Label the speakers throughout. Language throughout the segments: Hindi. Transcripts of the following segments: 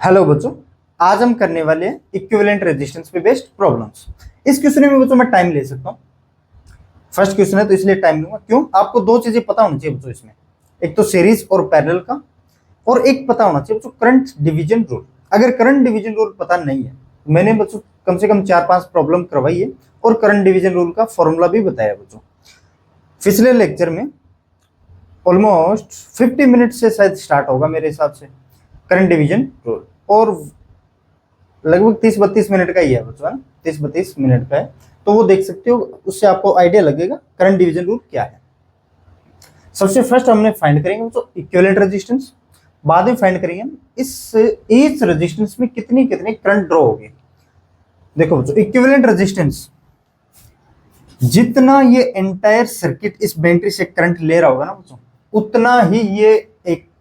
Speaker 1: हेलो बच्चों, आज हम करने वाले हैं इक्विवेलेंट रेजिस्टेंस पे बेस्ड प्रॉब्लम्स। इस क्वेश्चन में बच्चों मैं टाइम ले सकता हूँ। फर्स्ट क्वेश्चन है तो इसलिए टाइम लूंगा। क्यों? आपको दो चीजें पता होनी चाहिए बच्चों इसमें, एक तो सीरीज और पैरेलल का, और एक पता होना चाहिए बच्चों करंट डिवीजन रूल। अगर करंट डिवीजन रूल पता नहीं है, मैंने बच्चों कम से कम 4-5 प्रॉब्लम करवाई है और करंट डिवीजन रूल का फॉर्मूला भी बताया बच्चों पिछले लेक्चर में। ऑलमोस्ट 50 मिनट से शायद स्टार्ट होगा मेरे हिसाब से करंट डिवीजन रूल, और लगभग 30-32 मिनट का ही है बच्चों, 30-32 मिनट का है, तो वो देख सकते हो। उससे आपको आइडिया लगेगा करंट डिवीजन रूल क्या है। सबसे फर्स्ट हमने फाइंड करेंगे बच्चों इक्विवेलेंट रेजिस्टेंस, बाद में फाइंड करेंगे इस रेजिस्टेंस में कितनी कितनी करंट ड्रॉ होगी। देखो बच्चों, इक्विवेलेंट रेजिस्टेंस जितना ये एंटायर सर्किट इस बैटरी से करंट ले रहा होगा ना बच्चों, उतना ही ये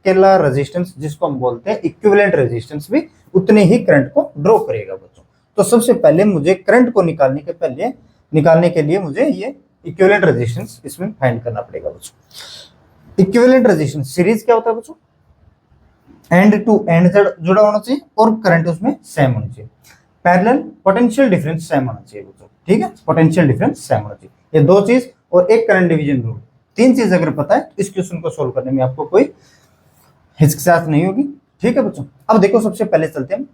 Speaker 1: अकेला रेजिस्टेंस जिसको हम बोलते हैं इक्विवेलेंट रेजिस्टेंस भी उतने ही करंट को ड्रॉ करेगा बच्चों। तो सबसे पहले मुझे करंट को निकालने के लिए मुझे ये इक्विवेलेंट रेजिस्टेंस इसमें फाइंड करना पड़ेगा बच्चों। इक्विवेलेंट रेजिस्टेंस सीरीज क्या होता है बच्चों? एंड टू एंड जुड़ा होना चाहिए और करंट उसमें सेम होना चाहिए। पैरेलल पोटेंशियल डिफरेंस सेम होना चाहिए बच्चों, ठीक है, पोटेंशियल डिफरेंस सेम होना चाहिए। ये दो चीज और एक करंट डिवीजन रूल, तीन चीज अगर पता है तो इस क्वेश्चन को सोल्व करने में आपको कोई हिचकिचाहट नहीं होगी, ठीक है बच्चों। अब देखो, सबसे पहले चलते हैं,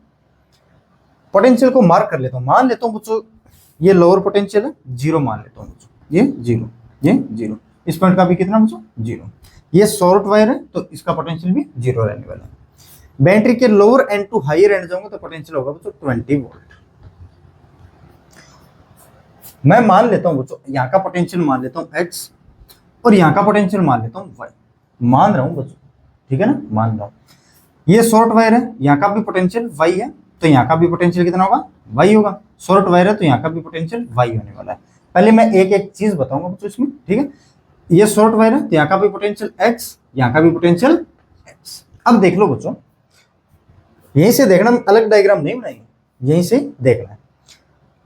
Speaker 1: पोटेंशियल को मार्क कर लेता हूं। मान लेता हूं बच्चों ये लोअर पोटेंशियल है, जीरो मान लेता हूं बच्चों, ये जीरो, इस पॉइंट का भी कितना बच्चों? जीरो। ये शॉर्ट वायर है तो इसका पोटेंशियल भी जीरो रहने वाला है। बैटरी के lower end to higher end जाऊंगा तो पोटेंशियल होगा बच्चों 20 वोल्ट। मैं मान लेता हूं बच्चों यहाँ का पोटेंशियल मान लेता हूं x और यहाँ का पोटेंशियल मान लेता हूं y। मान रहा हूं बच्चों, ठीक है ना, मान रहा हूं। ये शॉर्ट वायर है, यहाँ का भी पोटेंशियल y है, तो यहाँ का भी पोटेंशियल कितना होगा? y होगा। शॉर्ट वायर है तो यहाँ का भी पोटेंशियल y होने वाला है। पहले मैं एक एक चीज बताऊंगा बच्चों इसमें, ठीक है। ये शॉर्ट वायर है तो यहाँ का भी पोटेंशियल x, यहाँ का भी पोटेंशियल x। अब देख लो बच्चों, यहीं से देखना, अलग डायग्राम नहीं बनाएंगे, यहीं से देखना है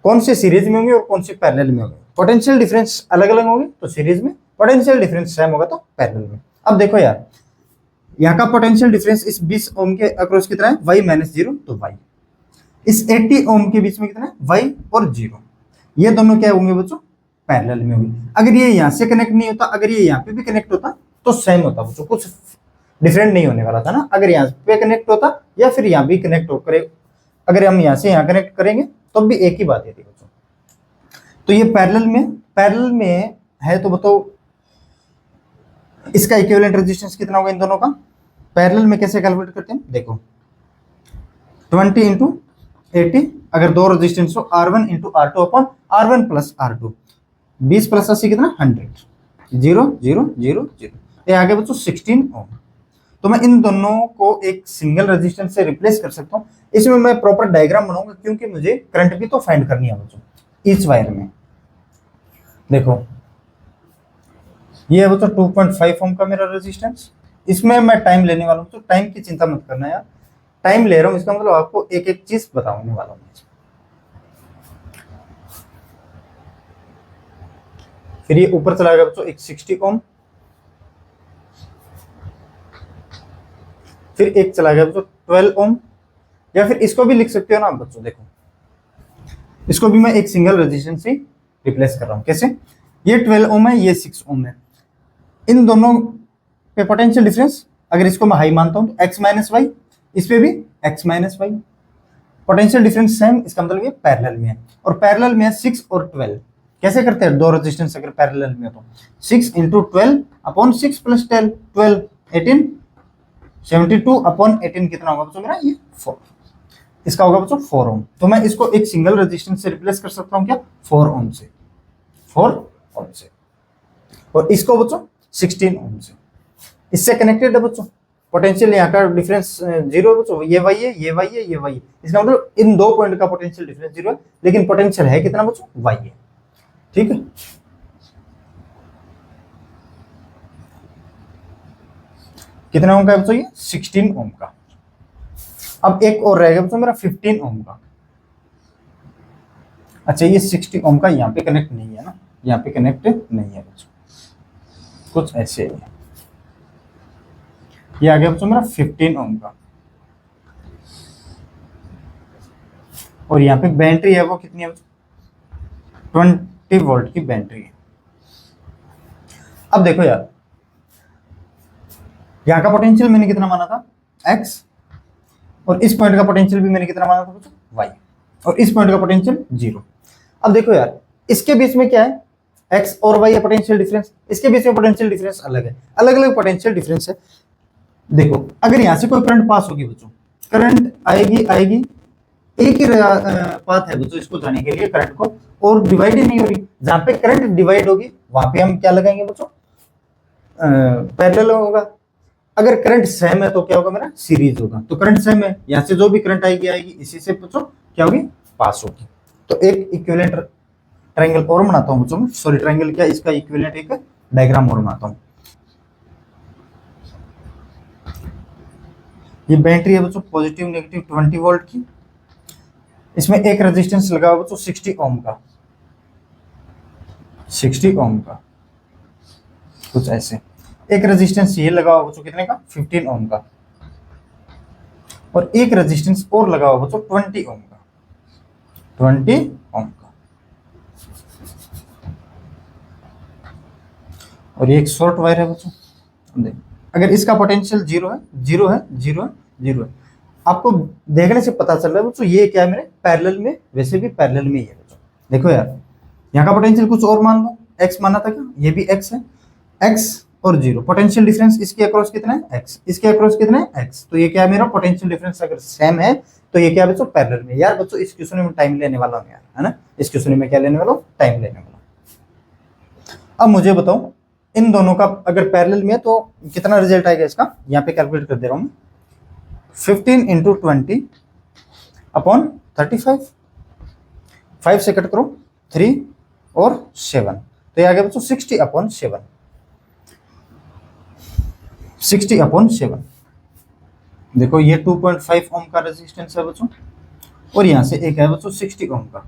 Speaker 1: कौन से सीरीज में होंगे और कौन से पैरेलल में होंगे। पोटेंशियल डिफरेंस अलग अलग होंगे तो सीरीज में, पोटेंशियल डिफरेंस सेम होगा तो पैरेलल में। अब देखो यार, यहाँ का पोटेंशियल डिफरेंस इस 20 ओम के अक्रॉस कितना है? y माइनस जीरो, तो y। इस 80 ओम के बीच में कितना है? y और जीरो। ये दोनों क्या होंगे बच्चों? पैरेलल में होंगे। अगर ये यहाँ से कनेक्ट नहीं होता, अगर ये यहाँ पे भी कनेक्ट होता तो सेम होता बच्चों, कुछ डिफरेंट नहीं होने वाला था ना। अगर यहाँ पे कनेक्ट होता या फिर यहाँ भी कनेक्ट हो करे, अगर हम यहाँ से यहाँ कनेक्ट करेंगे तो भी एक ही बात है बच्चों। तो ये पैरेलल में है तो बताओ इसका इक्विवेलेंट रेजिस्टेंस कितना होगा इन दोनों का? पैरेलल में कैसे कैलकुलेट करते हैं? देखो 20 इंटू 80, अगर दो रेजिस्टेंस हो R1 into R2 upon R1 plus R2, 20 plus 80 कितना? 100, 0 0 0 0। ये आगे बच्चों 16 ओम। तो मैं इन दोनों को एक सिंगल रेजिस्टेंस से रिप्लेस कर सकता हूँ। इसमें मैं प्रॉपर डायग्राम बनाऊंगा क्योंकि मुझे करंट भी तो फाइंड करनी है बच्चों इस वायर में। देखो ये है बच्चों 2.5 ओम का मेरा रेजिस्टेंस। इसमें मैं टाइम लेने वाला हूँ, तो टाइम की चिंता मत करना यार, टाइम ले रहा हूँ इसका मतलब आपको एक एक चीज बताने वाला हूँ। फिर ये ऊपर चला गया बच्चों एक 60 ओम, फिर एक चला गया बच्चों 12 ओम, या फिर इसको भी लिख सकते हो ना आप बच्चों। देखो इसको भी मैं एक सिंगल रेजिस्टेंस से रिप्लेस कर रहा हूं। कैसे? ये 12 ओम है, ये 6 ओम है। इन दोनों पे पोटेंशियल डिफरेंस अगर इसको मैं हाई मानता हूं तो x माइनस वाई, इस पे भी x minus Y. Potential difference same, इसका मतलब ये पैरेलल में है, और पैरेलल में है 6 और 12। कैसे करते हैं दो रेजिस्टेंस अगर पैरेलल में हो तो 6 इंटू 12 अपॉन 6 प्लस 12 18, 72 अपॉन 18 कितना होगा बच्चों मेरा? ये 4। इसका होगा बच्चों 4 ओम। तो मैं इसको एक सिंगल रेजिस्टेंस से रिप्लेस कर सकता हूं क्या? 4 ओम से, 4 ओम से। और इसको बच्चों 16 ओम से। इससे कनेक्टेड है बच्चों। पोटेंशियल यहाँ का डिफरेंस जीरो है बच्चों, ये वाई है, ये वाई है, ये वाई है। इसका मतलब इन दो पॉइंट का पोटेंशियल डिफरेंस जीरो है, लेकिन पोटेंशियल है कितना बच्चों? वाई है, ठीक है। कितना ओम का है बच्चों? ये 16 ओम का। अब एक और रहेगा बच्चों मेरा 15 ओम का। अच्छा ये 60 ओम का यहाँ पे कनेक्ट नहीं है ना, यहाँ पे कनेक्ट नहीं है बच्चों, कुछ ऐसे है। ये आ गया बच्चों मेरा 15 ओम का। और यहाँ पे बैटरी है वो कितनी है, 20 वोल्ट की बैटरी है। अब देखो यार, यहाँ का पोटेंशियल मैंने कितना माना था, एक्स, और इस पॉइंट का पोटेंशियल भी मैंने कितना माना था बच्चों, वाई, और इस पॉइंट का पोटेंशियल 0। अब देखो यार, इसके बीच में क्या है, एक्स और वाई है पोटेंशियल डिफरेंस, इसके बीच में पोटेंशियल डिफरेंस अलग है, अलग अलग पोटेंशियल डिफरेंस है। देखो अगर यहाँ से कोई करंट पास होगी बच्चों, करंट आएगी आएगी, एक ही पाथ है बच्चों इसको जाने के लिए करंट को, और डिवाइड ही नहीं हो रही। जहां पे करंट डिवाइड होगी वहां पे हम क्या लगाएंगे बच्चों, पैरेलल होगा। अगर करंट सेम है तो क्या होगा मेरा, सीरीज होगा। तो करंट सेम है, यहाँ से जो भी करंट आएगी आएगी, इसी से बच्चों क्या होगी, पास होगी। तो एक इक्विवेलेंट ट्रायंगल और बनाता हूँ बच्चों, सॉरी ट्रायंगल क्या, इसका इक्विवेलेंट एक डायग्राम और बनाता हूँ। ये बैटरी है बच्चों पॉजिटिव नेगेटिव 20 वोल्ट की, इसमें एक रेजिस्टेंस लगा हुआ बच्चों 60 ओम का, 60 ओम का, कुछ ऐसे। एक रेजिस्टेंस ये लगा हुआ बच्चों कितने का, 15 ओम का, और एक रेजिस्टेंस और लगा हुआ बच्चों 20 ओम का, 20 ओम का, और ये एक शॉर्ट वायर है बच्चों। अगर इसका पोटेंशियल 0 है, 0 है, 0 है, 0 है, आपको देखने से पता चल रहा है बच्चों ये क्या है मेरे पैरेलल में, वैसे भी पैरेलल में ही है बच्चों। देखो यार, यहाँ का पोटेंशियल कुछ और मान लो, x माना था क्या, ये भी x है, x और 0, पोटेंशियल डिफरेंस इसके अक्रॉस कितना है, x, इसके अक्रॉस कितना है, x। तो ये क्या है मेरा पोटेंशियल डिफरेंस अगर सेम है तो ये क्या है बच्चों, पैरेलल में। यार बच्चों इस क्वेश्चन में टाइम लेने वाला हूँ यार, है ना, इस क्वेश्चन में क्या लेने वाला हूँ, टाइम लेने वाला। अब मुझे बताओ इन दोनों का अगर पैरेलल में है तो कितना रिजल्ट आएगा इसका, यहाँ पे कैलकुलेट कर दे रहा हूँ मैं, 15 इंटू 20 अपॉन 35, 5 से कट करो 3 और 7, तो ये आ गया बच्चों 60 अपॉन 7, 60 अपॉन 7। देखो ये 2.5 ओम का रेजिस्टेंस है बच्चों, और यहाँ से एक है बच्चों 60 ओम का,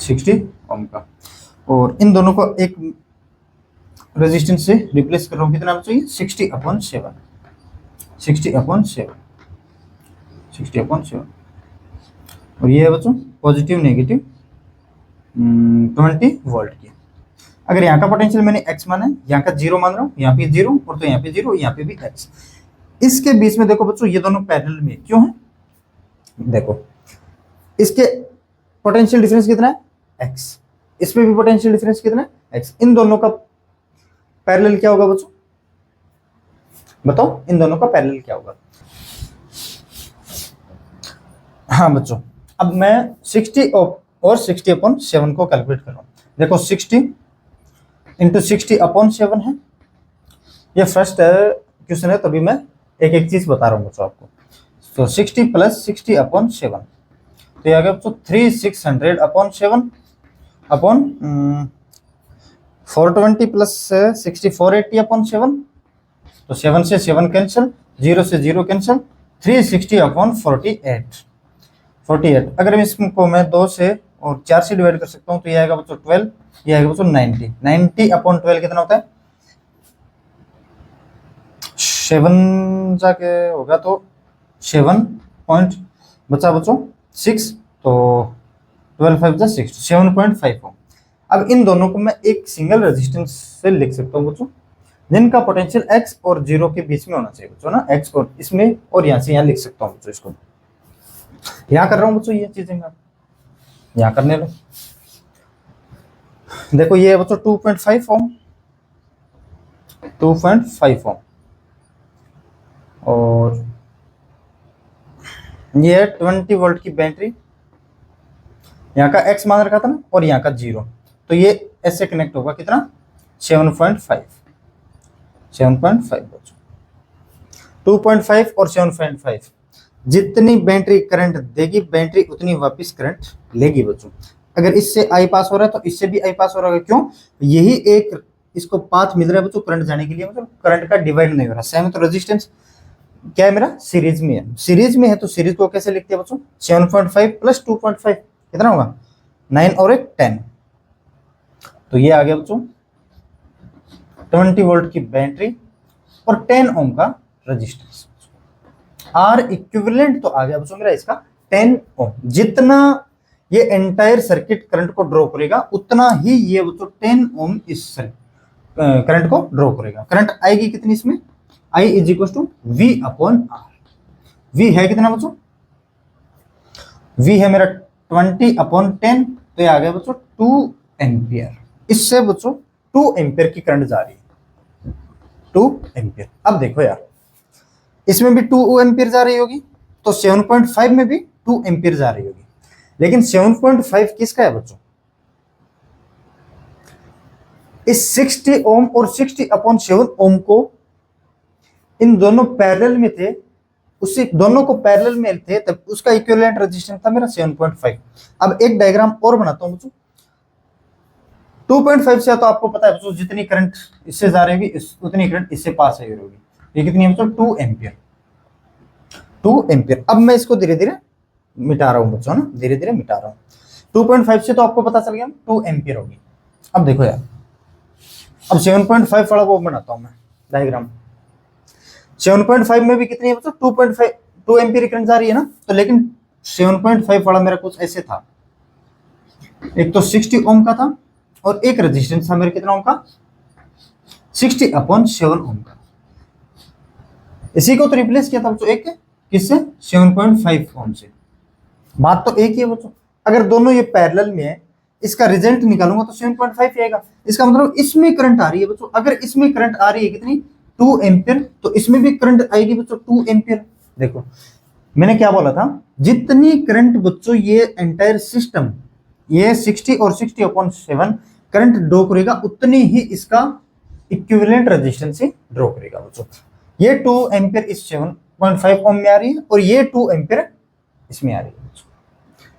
Speaker 1: 60 ओम का, और इन दोनों को एक रेजिस्टेंस से रिप्लेस कर रहा हूँ, कितना बच्चों ये 60 अपॉन 7, 60 अपॉन 7, 60 अपॉन 7, और ये है बच्चों पॉजिटिव नेगेटिव 20 वोल्ट की। अगर यहाँ का पोटेंशियल मैंने x माना है, यहाँ का 0 मान रहा हूँ, यहाँ पे 0, और तो यहाँ पे 0, यहाँ पे भी x। इसके बीच में देखो बच्चों ये दोनों पैरेलल में क्यों है, देखो इसके पोटेंशियल डिफरेंस कितना है, x, इसमें भी पोटेंशियल डिफरेंस कितना है, x। इन दोनों का पैरेलल क्या होगा बच्चों, बताओ इन दोनों का पैरेलल क्या होगा। हाँ बच्चों, अब मैं 60 और 60 अपॉन 7 को कैलकुलेट कर रहा हूँ। देखो 60 इंटू 60 अपॉन 7 है, ये फर्स्ट क्वेश्चन है, तभी मैं एक एक चीज बता रहा हूँ बच्चों आपको। तो 60 प्लस 60 अपॉन 7, तो ये आ गया बच्चों 3600 अपॉन 7 अपॉन 420 प्लस 60 480 अपॉन 7, तो 7 से 7 कैंसिल, 0 से 0 कैंसिल, 360 अपॉन 48, 48। अगर इसको मैं 2 से और 4 से डिवाइड कर सकता हूँ तो ये आएगा बच्चों 12, ये आएगा बच्चों 90, 90 अपॉन 12 कितना होता है, 7 जाके होगा तो 7 पॉइंट बचा बच्चों 6, तो 12 5 जा 6, 7.5 हो। अब इन दोनों को मैं एक सिंगल रेजिस्टेंस से लिख सकता हूँ बच्चों, जिनका पोटेंशियल x और 0 के बीच में होना चाहिए बच्चों ना, x और इसमें, और यहाँ से यहाँ लिख सकता हूँ बच्चों, इसको यहाँ कर रहा हूँ बच्चों, ये चीजें यहाँ करने लो। देखो ये है बच्चों 2.5 ओम, 2.5 ओम, और ये है 20 वोल्ट की बैटरी, यहाँ का x मान रखा था ना, और यहाँ का 0, तो ये ऐसे कनेक्ट होगा कितना 7.5, 7.5 बच्चों, 2.5 और 7.5, जितनी बैटरी करंट देगी बैटरी उतनी वापस करंट लेगी बच्चों। अगर इससे आई पास हो रहा है तो इससे भी आई पास हो रहा है, क्यों, यही एक इसको पाथ मिल रहा है बच्चों करंट जाने के लिए, मतलब करंट का डिवाइड नहीं हो रहा। सेम तो रेजिस्टेंस क्या है मेरा, सीरीज में है, सीरीज में है तो सीरीज को कैसे लिखते हैं बच्चों, 7.5 प्लस 2.5 कितना होगा 9 और एक 10, तो ये आ गया बच्चों 20 वोल्ट की बैटरी और 10 ओम का रेजिस्टेंस। आर इक्विवेलेंट तो आ गया बच्चों मेरा इसका 10 ओम। जितना ये एंटायर सर्किट करंट को ड्रॉ करेगा उतना ही ये बच्चों 10 ओम इस करंट को ड्रॉ करेगा। करंट आएगी कितनी इसमें, I is equal to V upon R. V है कितना बच्चों, वी है मेरा 20 अपॉन 10, तो ये आ गया बच्चों 2 एम्पियर। इससे बच्चों 2 एम्पियर की करंट जा रही है, 2 एम्पियर। अब देखो यार, इसमें भी 2 एम्पियर जा रही होगी, तो 7.5 में भी 2 एम्पियर जा रही होगी। लेकिन 7.5 किसका है बच्चों, इस 60 ओम और 60 अपॉन 7 ओम को इन दोनों पैरेलल में थे, उसी दोनों को पैरेलल में थे, तब उसका इक्विवेलेंट रेजिस्टेंस था मेरा 7.5। अब एक डायग्राम और बनाता हूं बच्चों। 2.5 से तो आपको पता है बच्चों, जितनी करंट इससे जा रही होगी उतनी करंट इससे पास हो होगी। ये कितनी है बच्चों, 2 एम्पियर, 2 एम्पियर। अब मैं इसको धीरे धीरे मिटा रहा हूं बच्चों ना, धीरे धीरे मिटा रहा हूं। 2.5 से तो आपको पता चल गया 2 एम्पियर होगी। अब देखो यार, अब 7.5 वाला वो बनाता हूं मैं डायग्राम। 7.5 में भी कितनी है बच्चों, 2.5, 2 एम्पियर करंट जा रही है ना। तो लेकिन 7.5 वाला मेरा कुछ ऐसे था, एक तो 60 ओम का था और एक रेजिस्टेंस था मेरा कितना ओम का, 60 अपॉन 7 ओम का। इसी को तो रिप्लेस किया था बच्चों एक किससे, 7.5 ओम से। बात तो एक ही है बच्चों। अगर दोनों ये पैरेलल में है, इसका रिजल्ट निकालूंगा तो 7.5 ही आएगा। इसका मतलब इसमें करंट आ रही है बच्चों। अगर इसमें करंट आ रही है कितनी, 2 एम्पियर, तो इसमें भी करंट आएगी बच्चों 2 एम्पियर। देखो मैंने क्या बोला था, जितनी करंट बच्चों ये एंटायर सिस्टम ये 60 और 60 अपॉन 7 करंट ड्रॉ करेगा, उतनी ही इसका इक्विवेलेंट रेजिस्टेंस से ड्रॉ करेगा बच्चों। ये 2 एम्पियर इस 7.5 ओम में आ रही है और ये 2 एम्पियर इसमें आ रही है बच्चों।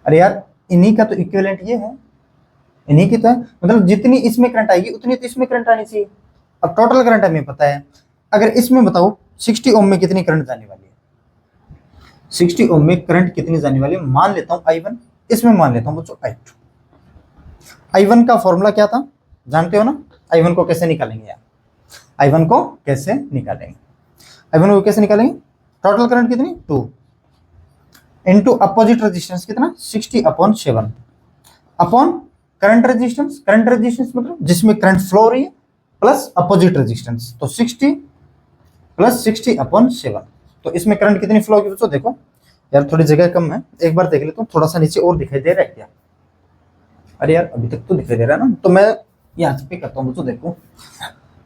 Speaker 1: अरे यार, इन्हीं का तो इक्विवेलेंट ये है, इन्हीं की तो है। मतलब जितनी इसमें करंट आएगी उतनी तो इसमें करंट आनी चाहिए। अब टोटल करंट हमें पता है, अगर इसमें बताओ 60 ओम में कितनी करंट जाने वाली है, 60 ओम में करंट कितनी जाने वाली है, मान लेता हूं I1, इसमें मान लेता हूं बच्चों I2। I1 का फॉर्मूला क्या था जानते हो ना, I1 को कैसे निकालेंगे यार, I1 को कैसे निकालेंगे, I1 को कैसे निकालेंगे, टोटल करंट कितनी 2 इनटू अपोजिट रेजिस्टेंस कितना 60 upon 7 upon current resistance. Current resistance मतलब जिसमें करंट फ्लो हो रही है प्लस अपोजिट रेजिस्टेंस, तो 60 प्लस 60 अपॉन 7। तो इसमें करंट कितनी फ्लो होगी बच्चों, देखो यार थोड़ी जगह कम है, एक बार देख लेता हूँ, थोड़ा सा नीचे और दिखाई दे रहा है क्या, अरे यार अभी तक तो दिखाई दे रहा है ना, तो मैं यहाँ पे करता हूँ बच्चों। देखो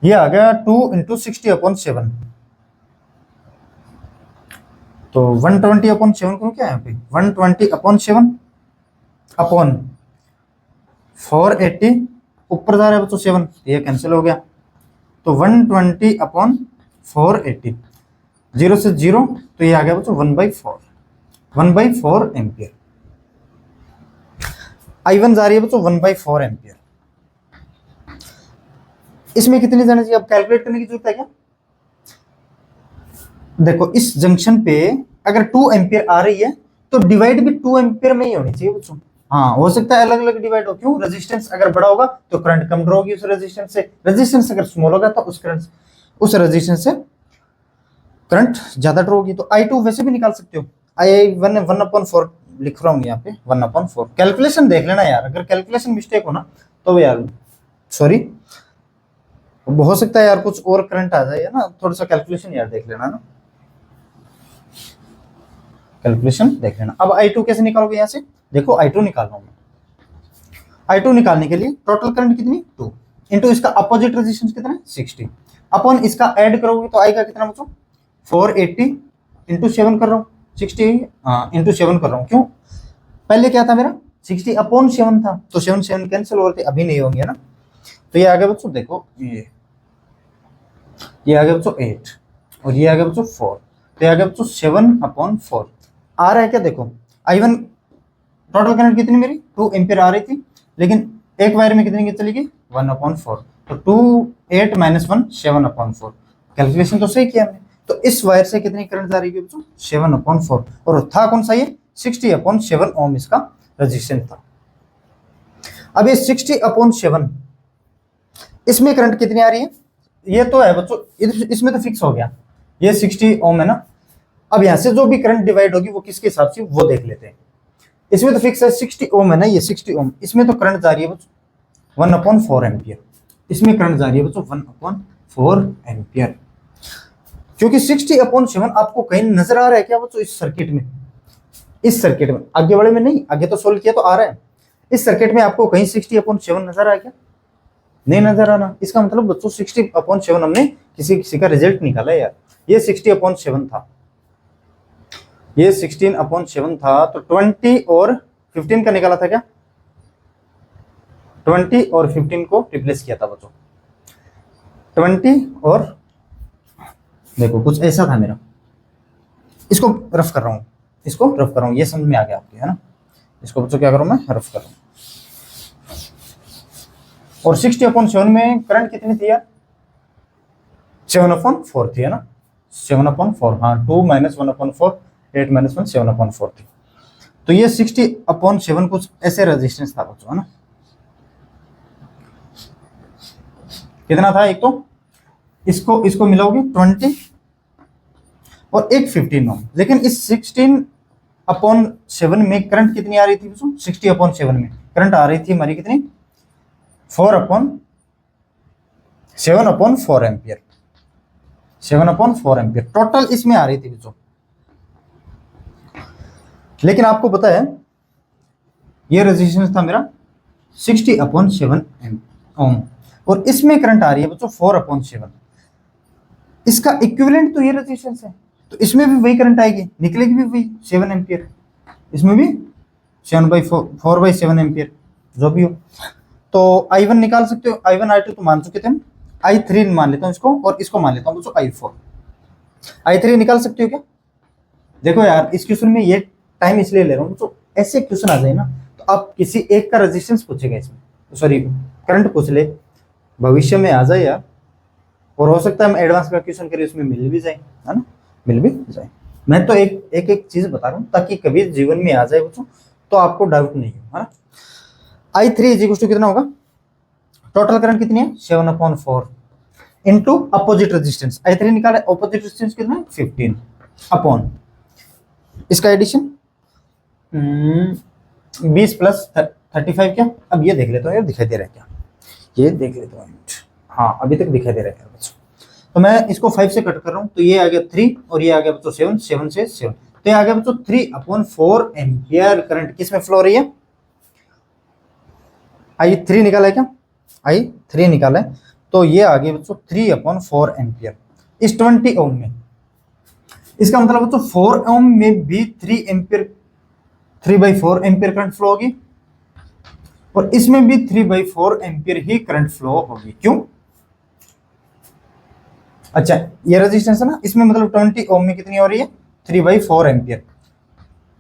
Speaker 1: ये आ गया 2 इंटू 60 अपॉन 7, तो 120 अपॉन 7 करूँ क्या यहाँ पे, 120 अपॉन 7 अपॉन 480, ऊपर जा रहा है बच्चों 7, ये कैंसिल हो गया, तो 120 अपॉन 480, 0 से 0, तो ये आ गया बच्चों 1/4 एम्पियर। I1 जा रही है बच्चों 1/4 एम्पियर। इसमें कितनी जानी चाहिए, अब कैलकुलेट करने की जरूरत है क्या, देखो इस जंक्शन पे अगर 2 एम्पियर आ रही है तो डिवाइड भी 2 एम्पियर में ही होनी चाहिए बच्चों। हाँ हो सकता है अलग अलग डिवाइड हो, क्यों, रेजिस्टेंस अगर बड़ा होगा तो करंट कम ड्रॉ होगी उस रेजिस्टेंस से, रेजिस्टेंस अगर स्मॉल होगा तो उस रेजिस्टेंस से करंट ज्यादा ड्रॉ होगी। तो I2 वैसे भी निकाल सकते हो, I1 1/4 लिख रहा हूँ यहाँ पे 1/4। कैलकुलेशन देख लेना यार, अगर कैलकुलेशन मिस्टेक हो ना तो यार सॉरी, हो सकता है यार कुछ और करंट आ जाए ना, थोड़ा सा कैलकुलेशन यार देख लेना ना, कैलकुलेशन देख लेना। अब I2 कैसे निकालोगे, यहाँ से देखो I2 निकाल रहा हूं मैं। I2 निकालने के लिए टोटल करंट कितनी 2 इंटू इसका अपोजिट रेजिस्टेंस कितना 60 अपॉन इसका ऐड करोगे तो आएगा कितना बच्चों 480 इंटू 7 कर रहा हूँ 60 इंटू 7 कर रहा हूँ, क्यों, पहले क्या था मेरा 60 अपॉन 7 था, तो 7 7 कैंसिल हो रहे थे, अभी नहीं होंगे ना। तो ये आ गया बच्चों, देखो ये आ गया बच्चों 8 और ये आ गया बच्चों 4, तो ये आ गया बच्चों 7/4 आ रहा है क्या, देखो I1 टोटल करंट कितनी मेरी 2 एम्पियर आ रही थी, लेकिन एक वायर में कितनी चली गई 1/4, तो 2 8 - 1 7/4। कैलकुलेशन तो सही किया हमने, तो इस वायर से कितनी करंट जा रही है बच्चों 7/4, और था कौन सा ये 60/7 ओम इसका रेजिस्टेंस था। अब ये 60/7 इसमें करंट कितनी आ रही है, ये तो है बच्चों, इसमें तो फिक्स हो गया, ये 60 ओम है ना, अब यहां से जो भी करंट डिवाइड होगी वो किसके हिसाब से वो देख लेते हैं। इसमें तो फिक्स है 60 ओम है ना, ये 60 ओम, इसमें तो करंट जा रही है बच्चों 1/4 एम्पियर, इसमें करंट जा रही है बच्चों 1/4 एम्पियर। क्योंकि 60/7 आपको कहीं नजर आ रहा है क्या बच्चों इस सर्किट में? इस सर्किट में, आगे वाले में नहीं, आगे तो सोल्व किया तो आ रहा है। इस सर्किट में आपको कहीं 60/7 नजर आया क्या? नहीं नजर आ रहा। इसका मतलब बच्चों 60/7 हमने किसी का रिजल्ट निकाला है यार। ये 60/7 था, ये 16/7 था, तो 20 और 15 का निकाला था क्या? 20 और 15 को रिप्लेस किया था बच्चों। 20 और देखो कुछ ऐसा था मेरा, इसको रफ कर रहा हूँ, इसको रफ कर रहा हूँ, ये समझ में आ गया आपके, है ना? इसको बच्चों क्या करूँ मैं, रफ कर रहा हूँ। और 60/7 में करंट कितनी थी यार? 7/4 थी, है ना? 7/4, हाँ, 2 - 1/4, 8 - 1 7/4 थी। तो ये 60/7 कुछ ऐसे रेजिस्टेंस था बच्चों, है ना? कितना था? एक तो इसको मिलाओगे 20 और एक 15 ओम। लेकिन इस 16/7 में करंट कितनी आ रही थी बच्चों? 60/7 में करंट आ रही थी हमारी कितनी? 7/4 एम्पियर, 7/4 एम्पियर टोटल इसमें आ रही थी बच्चों। लेकिन आपको पता है ये रेजिस्टेंस था मेरा 60/7 ओम, और इसमें करंट आ रही है बच्चों 4/7। इसका इक्विवेलेंट तो ये रेजिस्टेंस है, तो इसमें भी वही करंट आएगी, निकलेगी भी वही 7 एम्पियर, इसमें भी 4/7 एम्पियर जो भी हो। तो I1 निकाल सकते हो, I1 I2 तो मान चुके थे हम, I3 मान लेता हूँ इसको, और इसको मान लेता हूँ बच्चों I4। I3 निकाल सकते हो क्या? देखो यार इस क्वेश्चन में ये टाइम इसलिए ले रहा हूँ, तो ऐसे क्वेश्चन आ जाए ना तो आप किसी एक का रेजिस्टेंस पूछेगा इसमें, सॉरी करंट पूछ ले, भविष्य में आ जाए यार, और हो सकता है हम एडवांस का क्वेश्चन करें उसमें मिल भी जाए, है ना? मिल भी जाए। मैं तो एक चीज बता रहा हूँ ताकि कभी जीवन में आ जाए बच्चों तो आपको डाउट नहीं हो, है ना? I3 कितना होगा? टोटल करंट कितनी है? 7/4 इंटू अपोजिट रेजिस्टेंस। I3 निकाले, अपोजिट रेजिस्टेंस कितना है? 15 अपॉन इसका एडिशन 20 + 35 क्या? अब ये देख लेता हूँ यार, दिखाई दे रहा है क्या? ये देख लेता हूँ, हाँ अभी तक दिखाई दे रहा है यार बच्चों। तो मैं इसको 5 से कट कर रहा हूँ, तो ये आ गया 3 और ये आ गया बच्चों 7, 7 से 7, तो ये आ गया बच्चों 3/4 एम्पियर करंट किस में फ्लो हो रही है? I3 निकाला है क्या? I3 निकाला है, तो ये आ गया बच्चों 3/4 एम्पियर इस 20 ओम में। इसका मतलब बच्चों 4 ओम में भी 3/4 एम्पियर करंट फ्लो होगी, और इसमें भी 3/4 एम्पियर ही करंट फ्लो होगी। क्यों? अच्छा ये रेजिस्टेंस है ना, इसमें मतलब 20 ओम में कितनी हो रही है? 3/4 एम्पियर।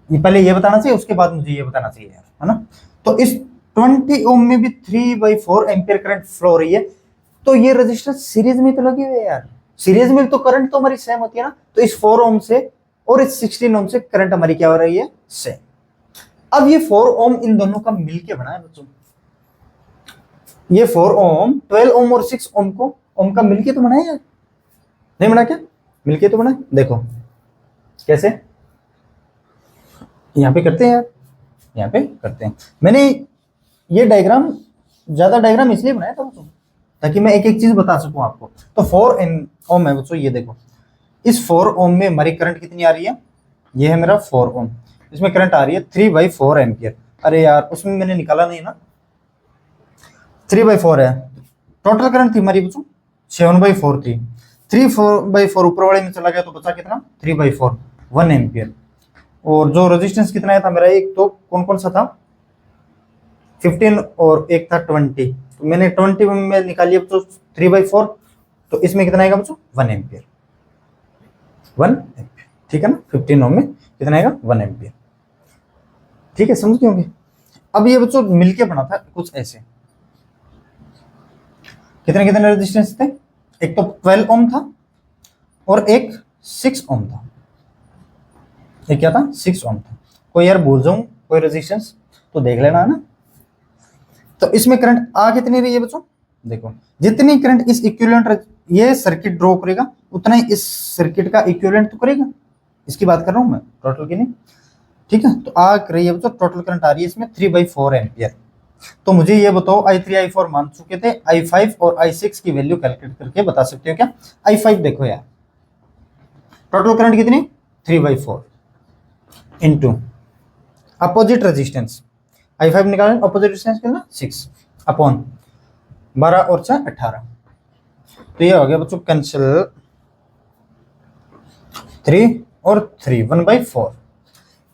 Speaker 1: ये पहले ये बताना चाहिए, उसके बाद मुझे ये बताना चाहिए यार, है ना? तो इस 20 ओम में भी 3/4 एम्पियर करंट फ्लो हो रही है, तो ये रेजिस्टेंस सीरीज में तो लगी हुई है यार। सीरीज में तो करंट तो हमारी सेम होती है ना, तो इस 4 ओम से और इस 16 ओम से करंट हमारी क्या हो रही है? सेम। अब ये 4 ओम इन दोनों का मिलके बना है बच्चों, ये 4 ओम 12 ओम और 6 ओम का मिलके तो बना है यार, नहीं बना क्या? मिलके तो बना। देखो कैसे, यहाँ पे करते हैं यार, यहाँ पे करते हैं। मैंने ये डायग्राम, ज्यादा डायग्राम इसलिए बनाया था बच्चों ताकि मैं एक एक चीज बता सकूं आपको। तो 4 ओम है बच्चों, ये देखो इस 4 ओम में हमारी करंट कितनी आ रही है? ये है मेरा 4 ओम, इसमें करंट आ रही है 3/4 एम्पियर। अरे यार उसमें मैंने निकाला नहीं ना, 3/4 है, टोटल करंट थी हमारी बच्चों 7/4 थी, 3/4 ऊपर वाले में चला गया तो बचा कितना? 3/4 1 एम्पियर। और जो रेजिस्टेंस कितना था मेरा, एक तो कौन कौन सा था? 15 और एक था 20, तो मैंने 20 में निकाल लिया बच्चों 3/4, तो इसमें कितना आएगा बच्चों? 1 एम्पियर, 1 एम्पियर, ठीक है ना? 15 ओम में कितना आएगा? 1 एम्पियर, ठीक है? समझ गए होंगे। अब ये बच्चों मिलके बना था कुछ ऐसे, कितने कितने रेजिस्टेंस थे? एक तो 12 ओम था और एक 6 ओम था। ये क्या था? 6 ओम था। कोई यार भूल जाऊं कोई रेजिस्टेंस तो देख लेना, है ना? तो इसमें करंट आ कितनी रही है बच्चों? देखो जितनी करंट इस इक्विवेलेंट ये सर्किट ड्रॉ करेगा उतना ही इस सर्किट का इक्विवेलेंट तो करेगा, इसकी बात कर रहा हूँ मैं, टोटल की नहीं, ठीक है। तो आ रही है बच्चों, टोटल करंट आ रही है इसमें 3/4 एम्पियर। तो मुझे ये बताओ, i3 i4 मान चुके थे, i5 और i6 की वैल्यू कैलकुलेट करके बता सकते हो क्या? i5 देखो यार, टोटल करंट कितनी, 3/4 इंटू अपोजिट रेजिस्टेंस, i5 निकालें, अपोजिट रेजिस्टेंस कितना 6 अपॉन 12 और 6 18। तो ये हो गया बच्चों कैंसिल, 3 और 3 1/4।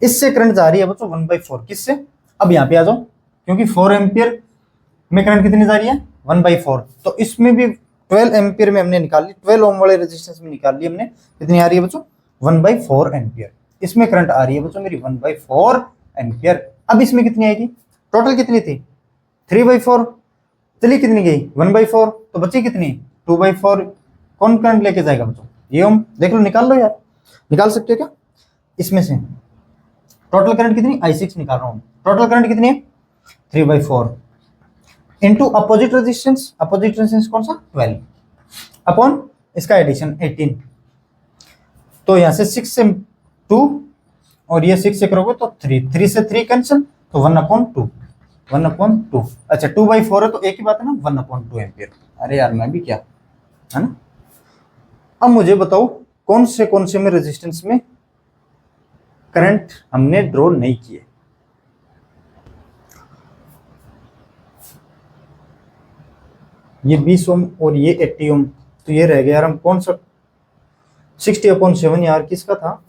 Speaker 1: इससे करंट जा रही है बच्चों 1/4, किससे? अब यहाँ पे आ जाओ, क्योंकि 4 एम्पियर में करंट कितनी जा रही है 1/4, तो इसमें भी 12 एम्पियर में हमने निकाल ली, 12 ओम वाले रेजिस्टेंस में निकाल ली हमने, कितनी आ रही है बच्चों 1/4 एम्पियर। इसमें करंट आ रही है बच्चों मेरी 1/4 एम्पियर। अब इसमें कितनी आएगी, टोटल कितनी थी 3/4, चलिए कितनी गई 1/4, तो बची कितनी 2/4। कौन करंट लेके जाएगा बच्चों, ये ओम देख लो, निकाल लो यार, निकाल सकते हो क्या? इसमें से टोटल करंट कितनी, i6 निकाल रहा हूं, टोटल करंट कितनी है 3/4 into opposite resistance, opposite resistance कौन सा 12 अपॉन इसका एडिशन 18। तो यहां से 6 से 2 और ये 6 से करोगे तो 3, 3 से 3 कैंसिल, तो 1/2, 1/2। अच्छा 2/4 है तो एक ही बात है ना, 1/2 एम्पियर। अरे यार मैं भी क्या है ना। अब मुझे बताओ कौन से में रेजिस्टेंस में करंट हमने ड्रॉ नहीं किए। ये 20 ओम और ये 80 ओम, तो ये रह गया यार, हम कौन सा 60/7 यार किसका था?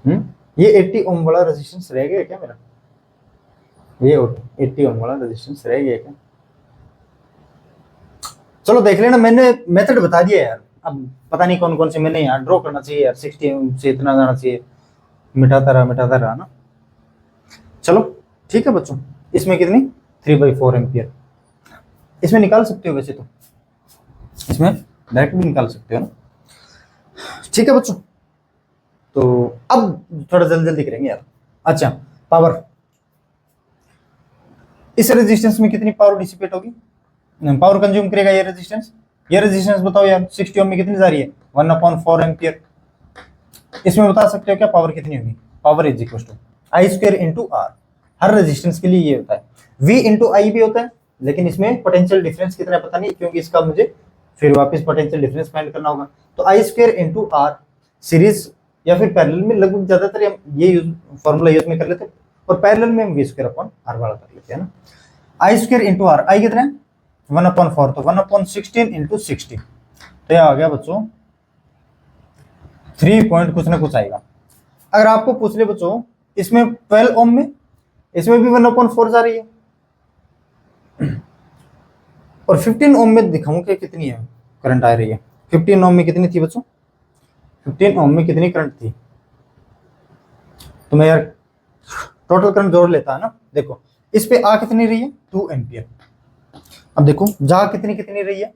Speaker 1: ये 80 ओम वाला रेजिस्टेंस रह गया क्या मेरा? ये 80 ओम वाला रेजिस्टेंस रह गया क्या? चलो देख लेना, मैंने मेथड बता दिया यार, अब पता नहीं कौन कौन से मैंने यहाँ ड्रॉ करना चाहिए यार, 60 ओम से इतना जाना चाहिए, मिटाता रहा ना। चलो ठीक है बच्चों, इसमें कितनी 3/4 एम्पियर, इसमें निकाल सकते हो वैसे तो, इसमें डायरेक्ट भी निकाल सकते हो ना, ठीक है बच्चों। तो अब थोड़ा जल्दी जल्दी करेंगे यार। अच्छा पावर, इस रेजिस्टेंस में कितनी पावर डिसिपेट होगी, पावर कंज्यूम करेगा ये रेजिस्टेंस? ये रेजिस्टेंस बताओ यार 60 ओम में कितनी जा रही है 1/4 एम्पियर। इसमें बता सकते हो क्या पावर कितनी होगी? Power is equal to I² into R. हर रेजिस्टेंस के लिए ये होता है, V इंटू आई भी होता है, लेकिन इसमें पोटेंशियल डिफरेंस कितना है पता नहीं, क्योंकि इसका मुझे फिर वापस पोटेंशियल डिफरेंस फाइंड करना होगा। तो I² इंटू आर, सीरीज या फिर पैरेलल में लगभग ज्यादातर हम ये फॉर्मूला यूज में कर लेते हैं, और पैरेलल में हम V² अपॉन आर वाला कर लेते हैं ना। I² इंटू आर, आई कितना है 1/4, तो 1/16 इंटू 60, तो यह आ गया बच्चों 3 पॉइंट कुछ ना कुछ आएगा। अगर आपको पूछ ले बच्चों इसमें 12 ओम में, इसमें भी 1/4 जा रही है, और 15 ओम में दिखाऊं कि कितनी है करंट आ रही है। 15 ओम में कितनी थी बच्चों, 15 ओम में कितनी करंट थी, तो मैं यार टोटल करंट जोड़ लेता है ना। देखो इस पे आ कितनी रही है 2 एम्पियर। अब देखो जा कितनी कितनी रही है,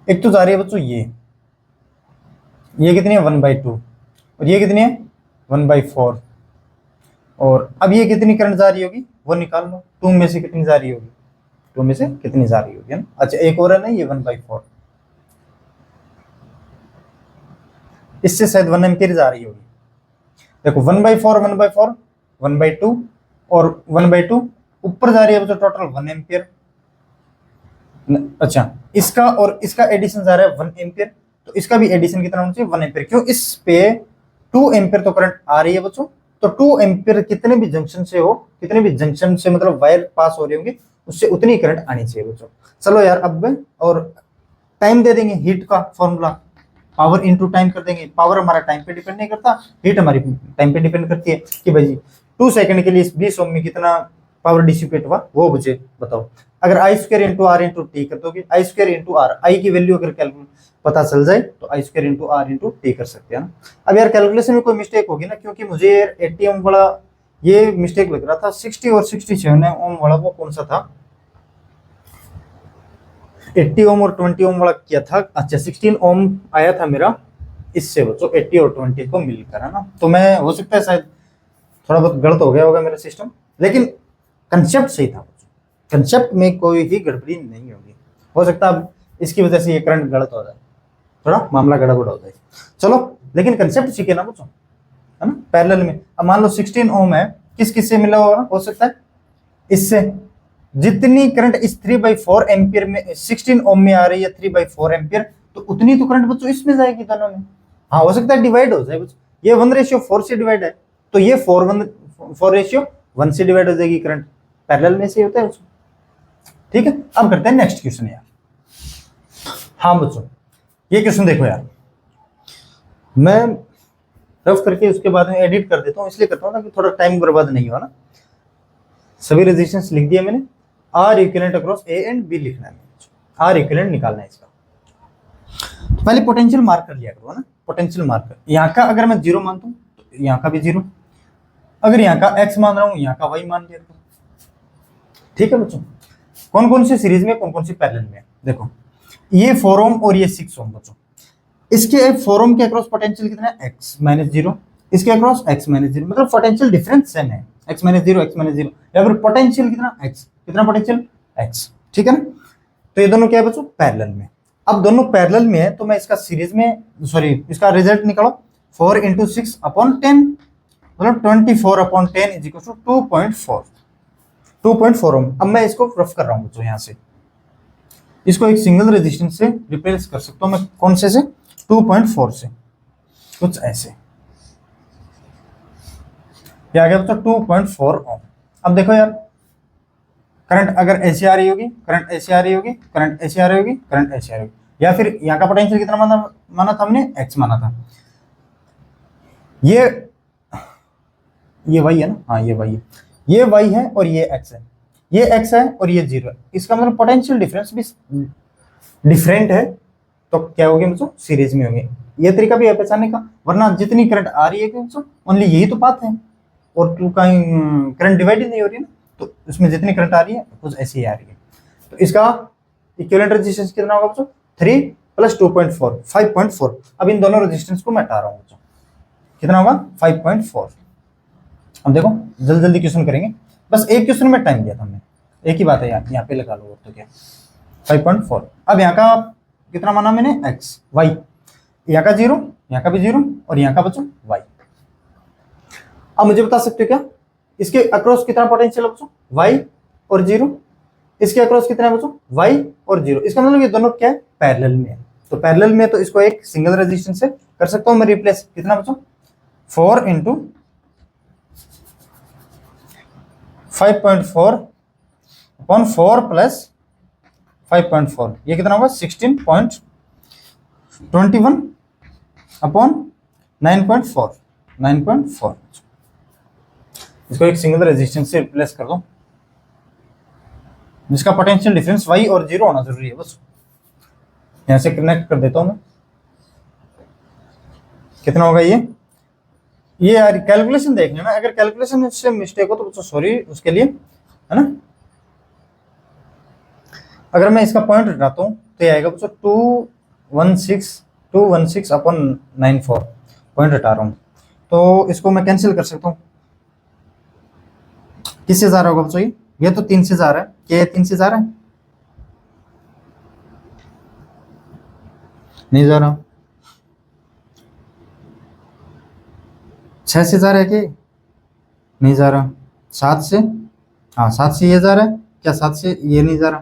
Speaker 1: एक तो जा रही है बच्चों ये कितनी है 1/2, और ये कितनी है 1/4, और अब ये कितनी करंट जा रही होगी वो निकाल लो, 2 में से कितनी जा रही होगी, 2 में से कितनी जा रही होगी ना। अच्छा एक और है ना ये 1/4, इससे शायद 1 एम्पियर जा रही होगी। देखो 1/4 1/4 1/2 और 1/2 ऊपर जा रही है तो टोटल 1 एम्पियर। अच्छा इसका और इसका एडिशन जा रहा है 1 एम्पियर, तो इसका भी एडिशन कितना होना चाहिए 1 एम्पियर, क्यों इस पे 2 एम्पियर तो करंट आ रही है बच्चों, तो 2 एम्पियर कितने भी जंक्शन से हो, कितने भी जंक्शन से मतलब वायर पास हो रही होंगी, उससे उतनी करंट आनी चाहिए बच्चों। चलो यार अब और टाइम दे देंगे, हीट का फॉर्मूला पावर इनटू टाइम कर देंगे। पावर हमारा टाइम पे डिपेंड नहीं करता, हीट हमारी टाइम पे डिपेंड करती है कि भाई 2 सेकंड के लिए इस 20 ओम में कितना पावर डिसिपेट हुआ वो मुझे बताओ। अगर I² into are into T कर दोगे, I² इंटू आर, आई की वैल्यू अगर कैलकुलेट पता चल जाए तो I² into are into T कर सकते हैं ना। अब यार कैलकुलेशन में कोई मिस्टेक होगी ना, क्योंकि मुझे 80 ओम वाला ये मिस्टेक लग रहा था, 60 और 67 ओम वाला वो कौन सा था, 80 ओम और 20 ओम वाला क्या था। अच्छा 16 ओम आया था मेरा इससे बच्चों 80 और 20 को मिलकर, है ना। तो मैं हो सकता है शायद थोड़ा बहुत गलत हो गया होगा मेरा सिस्टम, लेकिन कंसेप्ट सही था, कंसेप्ट में कोई भी गड़बड़ी नहीं होगी। हो सकता है अब इसकी वजह से ये करंट गलत हो जाए, थोड़ा मामला गड़बड़ हो जाए। चलो लेकिन कंसेप्ट सीखे ना बच्चों, है ना, पैरेलल में। अब मान लो 16 ओम है, किस किस से मिला होगा, हो सकता है इससे। जितनी करंट इस 3/4 एम्पियर में 16 ओम में आ रही है 3/4 एम्पियर, तो उतनी तो करंट बच्चों इसमें जाएगी दोनों में। हाँ हो सकता है डिवाइड हो जाए बच्चों, ये 1:4 से डिवाइड है, तो ये 4:1 से डिवाइड हो जाएगी करंट, पैरेलल में से होता है बच्चों। ठीक है, अब करते हैं नेक्स्ट क्वेश्चन यार। हाँ बच्चों, ये क्वेश्चन देखो यार, मैं रफ करके उसके बाद में एडिट कर देता हूँ, इसलिए करता हूँ ताकि थोड़ा टाइम बर्बाद नहीं हो ना। सभी रेजिस्टेंस लिख दिया मैंने, R equivalent across A and B लिखना है, आर इक्विवेलेंट निकालना है इसका। तो पहले पोटेंशियल मार्क कर लिया करो ना, पोटेंशियल मार्कर। यहाँ का अगर मैं 0 मानता हूँ तो यहाँ का भी 0, अगर यहाँ का x मान रहा हूँ यहाँ का y मान लिया करो। ठीक है बच्चों, कौन कौन सी सीरीज में, कौन कौन सी पैरेलल में, देखो ये 4 ओम और ये 6 ओम बच्चों, इसके 4 ओम के अक्रॉस पोटेंशियल कितना है, x - 0, इसके अक्रॉस x - 0, मतलब पोटेंशियल डिफरेंस सेम है, x - 0 x - 0, या फिर पोटेंशियल कितना x, कितना पोटेंशियल x। ठीक है ना, तो ये दोनों क्या है बच्चों, पैरेलल में। अब दोनों पैरेलल में है तो मैं इसका सीरीज में, सॉरी इसका रिजल्ट निकालो, 4 × 6/10, मतलब 24/10 इज इक्वल टू 2.4 ओम। अब मैं इसको रफ कर रहा हूँ बच्चों, यहाँ से इसको एक सिंगल रेजिस्टेंस से रिप्लेस कर सकता हूँ मैं, कौन से 2.4 से, कुछ ऐसे, क्या आ गया बच्चों 2.4 ओम। अब देखो यार, करंट अगर ऐसे आ रही होगी, करंट ऐसे आ रही होगी, करंट ऐसे आ रही होगी, करंट ऐसे आ रही होगी, या फिर यहाँ का पोटेंशियल कितना माना था हमने, x माना था, ये y है ना, हाँ ये y है, ये y है और ये x है, ये x है और ये 0 है, इसका मतलब पोटेंशियल डिफरेंस भी डिफरेंट है, तो क्या होगी बच्चों, सीरीज में होंगे। ये तरीका भी है पहचानने का, वरना जितनी करंट आ रही है बच्चों, ओनली यही तो बात है, और कहीं करंट डिवाइड ही नहीं हो रही है ना, तो इसमें जितनी करंट आ रही है कुछ ऐसी ही आ रही है। तो इसका इक्विवेलेंट रेजिस्टेंस कितना होगा बच्चों, 3 + 2.4 5.4। अब इन दोनों रेजिस्टेंस को मैं हटा रहा हूँ बच्चों, कितना होगा 5.4। अब देखो जल्दी जल्दी क्वेश्चन करेंगे, बस एक क्वेश्चन में टाइम दिया था हमने, एक ही बात है यार, यहाँ पे लगा लो, तो क्या 5.4। अब यहाँ का कितना माना मैंने, x y, यहाँ का 0, यहाँ का भी 0, और यहाँ का बच्चों y। अब मुझे बता सकते हो क्या, इसके अक्रॉस कितना पोटेंशियल है बच्चों, y और 0, इसके अक्रॉस कितना है बच्चों, y और 0, इसका मतलब ये दोनों क्या है, पैरेलल में है। तो पैरेलल में तो इसको एक सिंगल रेजिस्टेंस से कर सकता हूं मैं रिप्लेस, कितना बच्चों 4 × 5.4/4 + 5.4, ये कितना होगा 16.21/9.4 9.4। इसको एक सिंगल रेजिस्टेंस से रिप्लेस कर दो, जिसका पोटेंशियल डिफरेंस y और 0 होना जरूरी है, बस यहां से कनेक्ट कर देता हूं मैं। कितना होगा ये यार कैलकुलेशन देख लेना, अगर कैलकुलेशन से मिस्टेक हो तो सॉरी उसके लिए, है ना। अगर मैं इसका पॉइंट हटाता हूं तो ये आएगा बच्चों 216/94 पॉइंट हटा रहा हूं, तो इसको मैं कैंसिल कर सकता हूं। किससे जा रहा होगा बच्चों, ये तो 3 से जा रहा है, क्या ये 3 से जा रहा है, नहीं जा रहा, 6 से जा रहा है कि नहीं जा रहा, 7 से, हाँ 7 से ये जा रहा है क्या, 7 से ये नहीं जा रहा,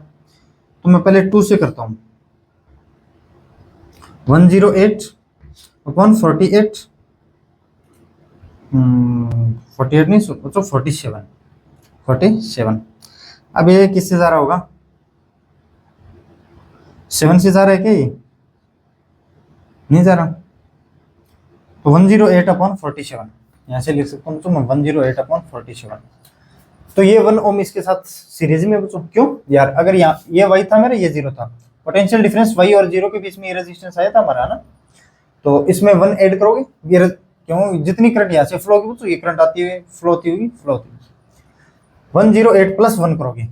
Speaker 1: तो मैं पहले 2 से करता हूँ, 108/48 48 नहीं बच्चों 47। अब ये किससे जा रहा होगा, 7 से जा रहा है क्या, ये नहीं जा रहा, तो 108/47 यहाँ से लिख सकता हूँ मैं 108/47। तो ये 1 ओम इसके साथ सीरीज में बच्चों, क्यों यार, अगर यहाँ ये y था मेरा, ये 0 था, पोटेंशियल डिफरेंस y और 0 के बीच में ये रेजिस्टेंस आया था हमारा ना, तो इसमें 1 ऐड करोगे, ये क्यों जितनी करंट यहाँ से फ्लो होगी बच्चों, ये करंट आती हुई फ्लो होती होगी 108 + 1 करोगे,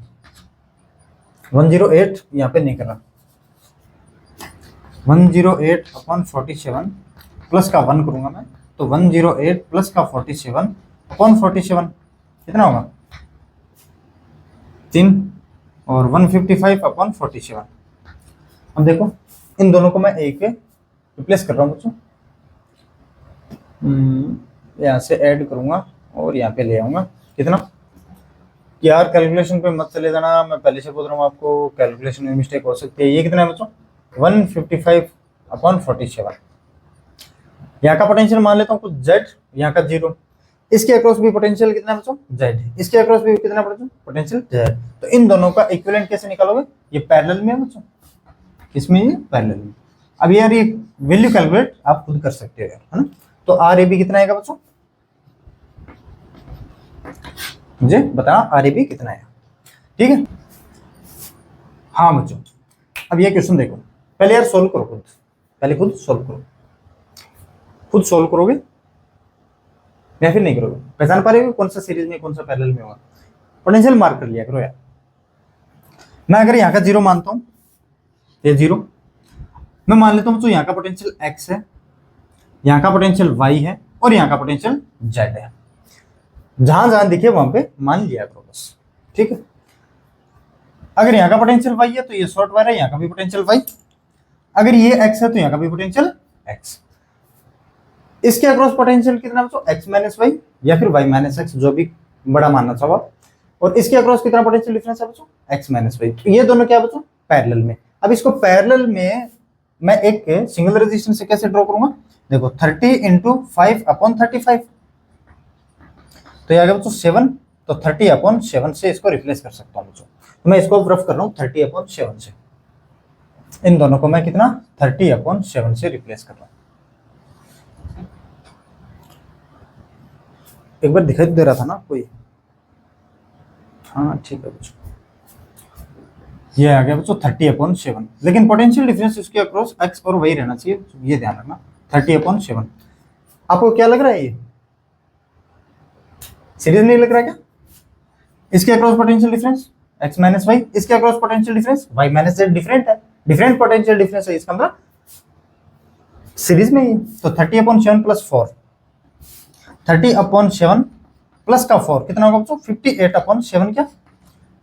Speaker 1: 108 यहाँ पे नहीं करना, 108/47 प्लस का 1 करूंगा मैं, तो 108 प्लस का 47/47 कितना होगा 3, और 155/47। अब देखो इन दोनों को मैं एक रिप्लेस कर रहा हूँ बच्चों, यहाँ से ऐड करूंगा और यहाँ पे ले आऊंगा कितना। यार कैलकुलेशन पे मत चले जाना, मैं पहले से बोल रहा हूँ आपको, कैलकुलेशन में मिस्टेक हो सकती है। ये कितना है बच्चों, 155/47। यहाँ का पोटेंशियल मान लेता हूँ कुछ z, यहाँ का 0। इसके अक्रॉस भी पोटेंशियल कितना है बच्चों, z। इसके अक्रॉस भी कितना पोटेंशियल z। तो इन दोनों का इक्विवेलेंट कैसे निकालोगे, ये पैरेलल में है बच्चों, किसमें, ये पैरेलल में। अब यार ये वैल्यू कैलकुलेट आप खुद कर सकते हो यार, है ना। तो आर ए बी कितना आएगा बच्चों, मुझे बताना आर ए बी कितना है, ठीक है। हाँ बच्चों, अब ये क्वेश्चन देखो, पहले यार सोल्व करो खुद, पहले खुद सोल्व करो। खुद सोल्व करोगे या फिर नहीं करोगे, पहचान पा रहे हो कौन सा सीरीज में कौन सा पैरेलल में होगा। पोटेंशियल मार्क कर लिया करो यार। मैं अगर यहाँ का 0 मानता हूं, ये 0 मैं मान लेता हूं तो यहाँ का पोटेंशियल x है, यहाँ का पोटेंशियल y है और यहाँ का पोटेंशियल z है। जहां जहां दिखे वहां पे मान लिया करो बस, ठीक है। अगर यहाँ का पोटेंशियल y है तो ये शॉर्ट वायर है, यहाँ का भी पोटेंशियल y। अगर ये x है तो यहाँ का भी पोटेंशियल x। इसके अक्रॉस पोटेंशियल कितना बच्चों, x माइनस वाई या फिर y माइनस एक्स, जो भी बड़ा मानना चाहो। और इसके अक्रॉस कितना पोटेंशियल डिफरेंस है बच्चों, x माइनस वाई। तो ये दोनों क्या बच्चों, पैरेलल में। अब इसको पैरेलल में मैं एक सिंगल रेजिस्टेंस से कैसे ड्रॉ करूंगा, देखो 30 × 5/35। तो ये आ गया बच्चों 7, तो 30/7 से इसको रिप्लेस कर सकता हूँ बच्चों। तो मैं इसको रफ कर रहा हूँ 30/7 से। इन दोनों को मैं कितना 30/7 से रिप्लेस कर रहा हूँ। एक बार दिखाई दे रहा था ना कोई, हाँ ठीक है बच्चों। ये आ गया बच्चों 30/7, लेकिन पोटेंशियल डिफरेंस इसके अक्रॉस x और y रहना चाहिए, ये ध्यान रखना। 30/7 आपको क्या लग रहा है, ये सीरीज नहीं लग रहा क्या। इसके across potential difference x minus Y, इसके across potential difference y minus z। Different है, डिफरेंट पोटेंशियल डिफरेंस है, इसका मतलब सीरीज में ही। तो 30/7 + 4, 30/7 प्लस का 4 कितना होगा बच्चों, 58/7 क्या।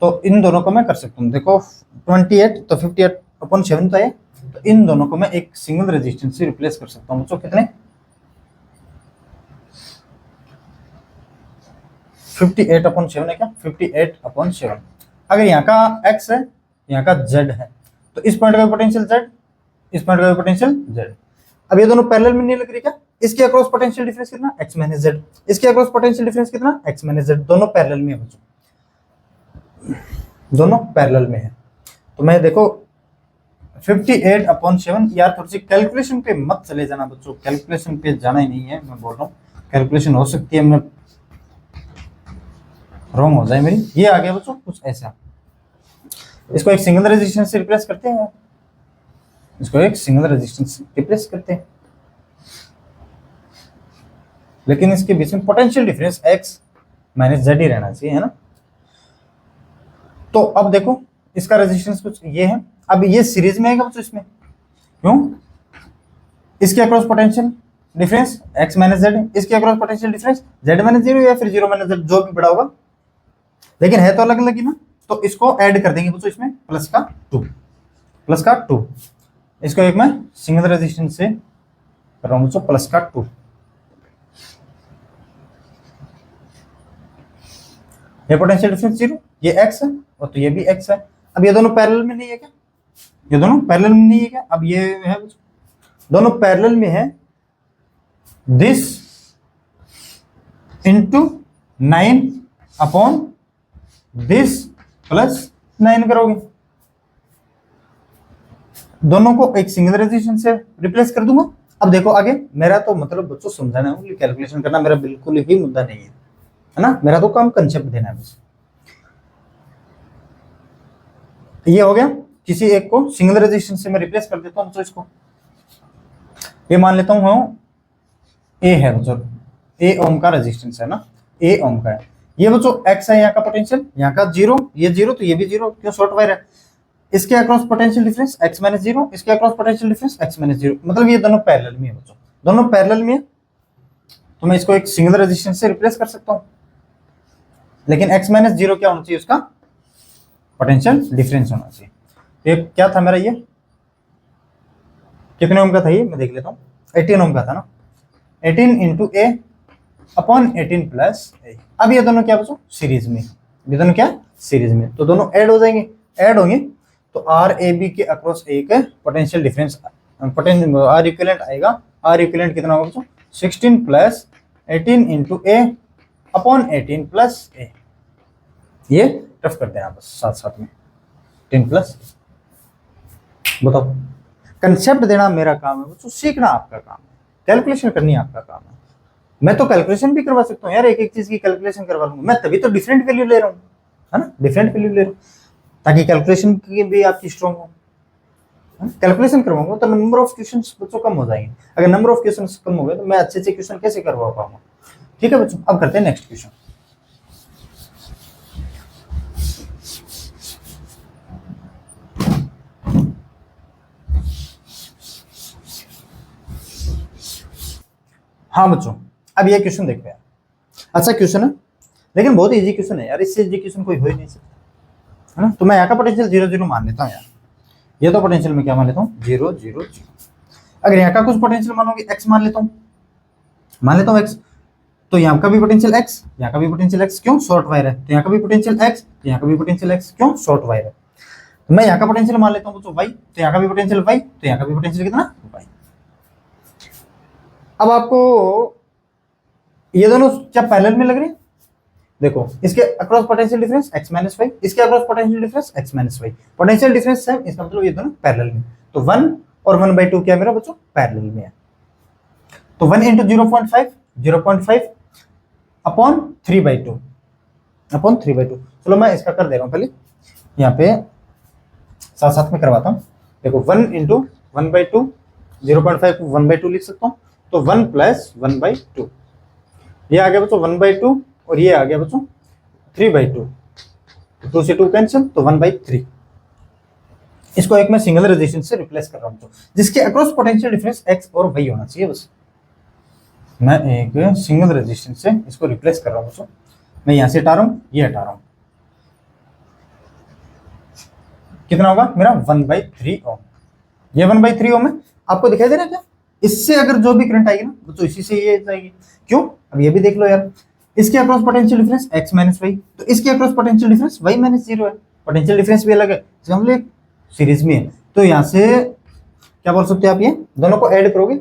Speaker 1: तो इन दोनों को मैं कर सकता हूँ, देखो 28 तो 58/7 तो है। तो इन दोनों को मैं एक सिंगल रेजिस्टेंस से रिप्लेस कर सकता हूँ बच्चों, कितने 58/7 है क्या, 58/7। अगर यहाँ का x है, यहाँ का z है, तो इस पॉइंट का पोटेंशियल z, इस पॉइंट का पोटेंशियल z। अब ये दोनों पैरेलल में नहीं लग रही क्या, इसके अक्रॉस पोटेंशियल डिफरेंस कितना x माइनस z, इसके अक्रॉस पोटेंशियल डिफरेंस कितना x माइनस z। दोनों पैरेलल में है बच्चों, दोनों पैरेलल में है। तो मैं देखो 58/7, यार थोड़ी सी कैलकुलेशन पे मत चले जाना बच्चों, कैलकुलेशन पे जाना ही नहीं है, मैं बोल रहा हूँ। कैलकुलेशन हो सकती है मैं रॉन्ग हो जाए मेरी। ये आ गया बच्चों कुछ ऐसा, इसको एक सिंगल रेजिस्टेंस से रिप्लेस करते हैं, इसको एक सिंगल रेजिस्टेंस से रिप्लेस करते हैं, लेकिन इसके बीच में potential difference x minus z ही रहना चाहिए, है ना। तो अब देखो इसका रेजिस्टेंस कुछ ये है। अब ये सीरीज में आएगा बच्चों इसमें, क्यों, इसके across potential difference x minus z, इसके across potential difference z minus 0 या फिर 0 माइनस z, जो भी बड़ा होगा, लेकिन है तो अलग अलग ही ना। तो इसको ऐड कर देंगे बच्चों इसमें प्लस का 2। इसको एक मैं सिंगल रेजिस्टेंस से कर रहा हूं बच्चों, प्लस का 2। ये पोटेंशियल डिफरेंस 0, ये x है और तो ये भी x है। अब ये दोनों पैरेलल में नहीं है क्या, ये दोनों पैरेलल में नहीं है क्या। अब ये है दोनों पैरेलल में है, दिस इंटू 9 दिस प्लस 9 करोगे, दोनों को एक सिंगल रेजिस्टेंस से रिप्लेस कर दूंगा। अब देखो आगे, मेरा तो मतलब बच्चों समझाना है, कैलकुलेशन करना मेरा बिल्कुल ही मुद्दा नहीं है ना। मेरा तो काम कंसेप्ट देना है बस। ये हो गया, किसी एक को सिंगल रेजिस्टेंस से मैं रिप्लेस कर देता हूं बच्चों। इसको ये मान लेता हूं ए है बच्चों, ए ओम का रेजिस्टेंस है ना, ए ओम का है। ये बच्चों x है, यहाँ का पोटेंशियल, यहाँ का 0, ये 0 तो ये भी 0, क्यों, शॉर्ट वायर है। इसके across potential difference x minus 0, इसके across potential difference x minus 0, मतलब ये दोनों पैरेलल में है बच्चों, दोनों पैरेलल में है। तो मैं इसको एक सिंगल रेजिस्टेंस से रिप्लेस कर सकता हूं, लेकिन x माइनस 0 क्या होना चाहिए, उसका पोटेंशियल डिफरेंस होना चाहिए। ये क्या था मेरा, ये कितने ओम का था, ये मैं देख लेता हूँ, 18 ओम का था ना, 18 इंटू ए अपॉन 18 प्लस ए। अब ये दोनों क्या बच्चों सीरीज में, ये दोनों क्या सीरीज में, तो दोनों ऐड हो जाएंगे, ऐड होंगे तो आर ए बी के अक्रॉस एक पोटेंशियल डिफरेंस आर इक्विवेलेंट आएगा। आर इक्विवेलेंट कितना होगा बच्चों 16 प्लस 18 इंटू ए अपॉन 18 प्लस ए। ये रफ कर देना बस साथ साथ में 10 प्लस। बताओ कंसेप्ट देना मेरा काम है बच्चों, सीखना आपका काम है, कैलकुलेशन करनी आपका काम है। मैं तो कैलकुलेशन भी करवा सकता हूँ यार, एक एक चीज की कैलकुलेशन करवा लूंगा मैं, तभी तो डिफरेंट वैल्यू ले रहा हूँ, है ना, डिफरेंट वैल्यू ले रहा हूँ ताकि कैलकुलेशन की भी आपकी स्ट्रॉन्ग हो। कैलकुलेशन करवाऊंगा तो नंबर ऑफ क्वेश्चंस बच्चों कम हो जाएंगे, अगर नंबर ऑफ क्वेश्चंस कम हो गए तो मैं अच्छे अच्छे क्वेश्चन कैसे करवा पाऊंगा। ठीक है बच्चों, अब करते हैं नेक्स्ट क्वेश्चन। हाँ बच्चों, अब ये क्वेश्चन देखते हैं। अच्छा क्वेश्चन है लेकिन बहुत इजी क्वेश्चन है यार, इससे इजी क्वेश्चन कोई हो ही नहीं सकता, है ना। तो मैं यहाँ का पोटेंशियल 0 0 मान लेता हूँ यार, ये तो पोटेंशियल में क्या मान लेता हूँ 0 0 0। अगर यहाँ का कुछ पोटेंशियल मानोगे x मान लेता हूँ x, तो यहाँ का भी पोटेंशियल x, यहाँ का भी पोटेंशियल x, क्यों शॉर्ट वायर है, तो यहाँ का भी पोटेंशियल x, तो यहाँ का भी पोटेंशियल x, क्यों शॉर्ट वायर है। तो मैं यहाँ का पोटेंशियल मान लेता हूँ तो y, तो यहाँ का भी पोटेंशियल y, तो यहाँ का भी पोटेंशियल कितना y। अब आपको ये दोनों क्या पैरेलल में लग रहे हैं, देखो इसके across potential difference x minus Y, इसके across potential difference x minus Y, potential difference same, इसका मतलब ये दोनों पैरेलल में। तो 1 और 1/2 क्या मेरा बच्चों पैरेलल में है। तो 1 इंटू 0.5 अपॉन 3/2 अपॉन 3/2। चलो मैं इसका कर दे रहा हूँ पहले, यहाँ पे साथ साथ में करवाता हूँ। देखो 1 इंटू 1/2, 0.5 को 1/2 लिख सकता हूँ, तो 1 प्लस 1/2, ये आ गया बच्चों 1/2 और ये आ गया बच्चों 3/2, 2 से 2 कैंसिल, तो 1/3। इसको एक मैं सिंगल रेजिस्टेंस से रिप्लेस कर रहा हूँ जिसके अक्रॉस पोटेंशियल डिफरेंस x और y होना चाहिए। बस मैं एक सिंगल रेजिस्टेंस से इसको रिप्लेस कर रहा हूँ बच्चों, मैं यहाँ से हटा रहा हूँ, ये हटा रहा हूँ, कितना होगा मेरा 1/3 ओम। ये 1/3 ओम है, आपको दिखाई दे रहा है क्या, इससे अगर जो भी करंट आएगी ना तो इसी से ये जाएगी। क्यों, अब ये भी देख लो यार, इसके across potential difference x minus Y, तो इसके across potential difference y minus 0 है, पोटेंशियल डिफरेंस भी अलग है, इसका मतलब सीरीज में है। तो यहाँ से क्या बोल सकते हैं आप, ये दोनों को ऐड करोगे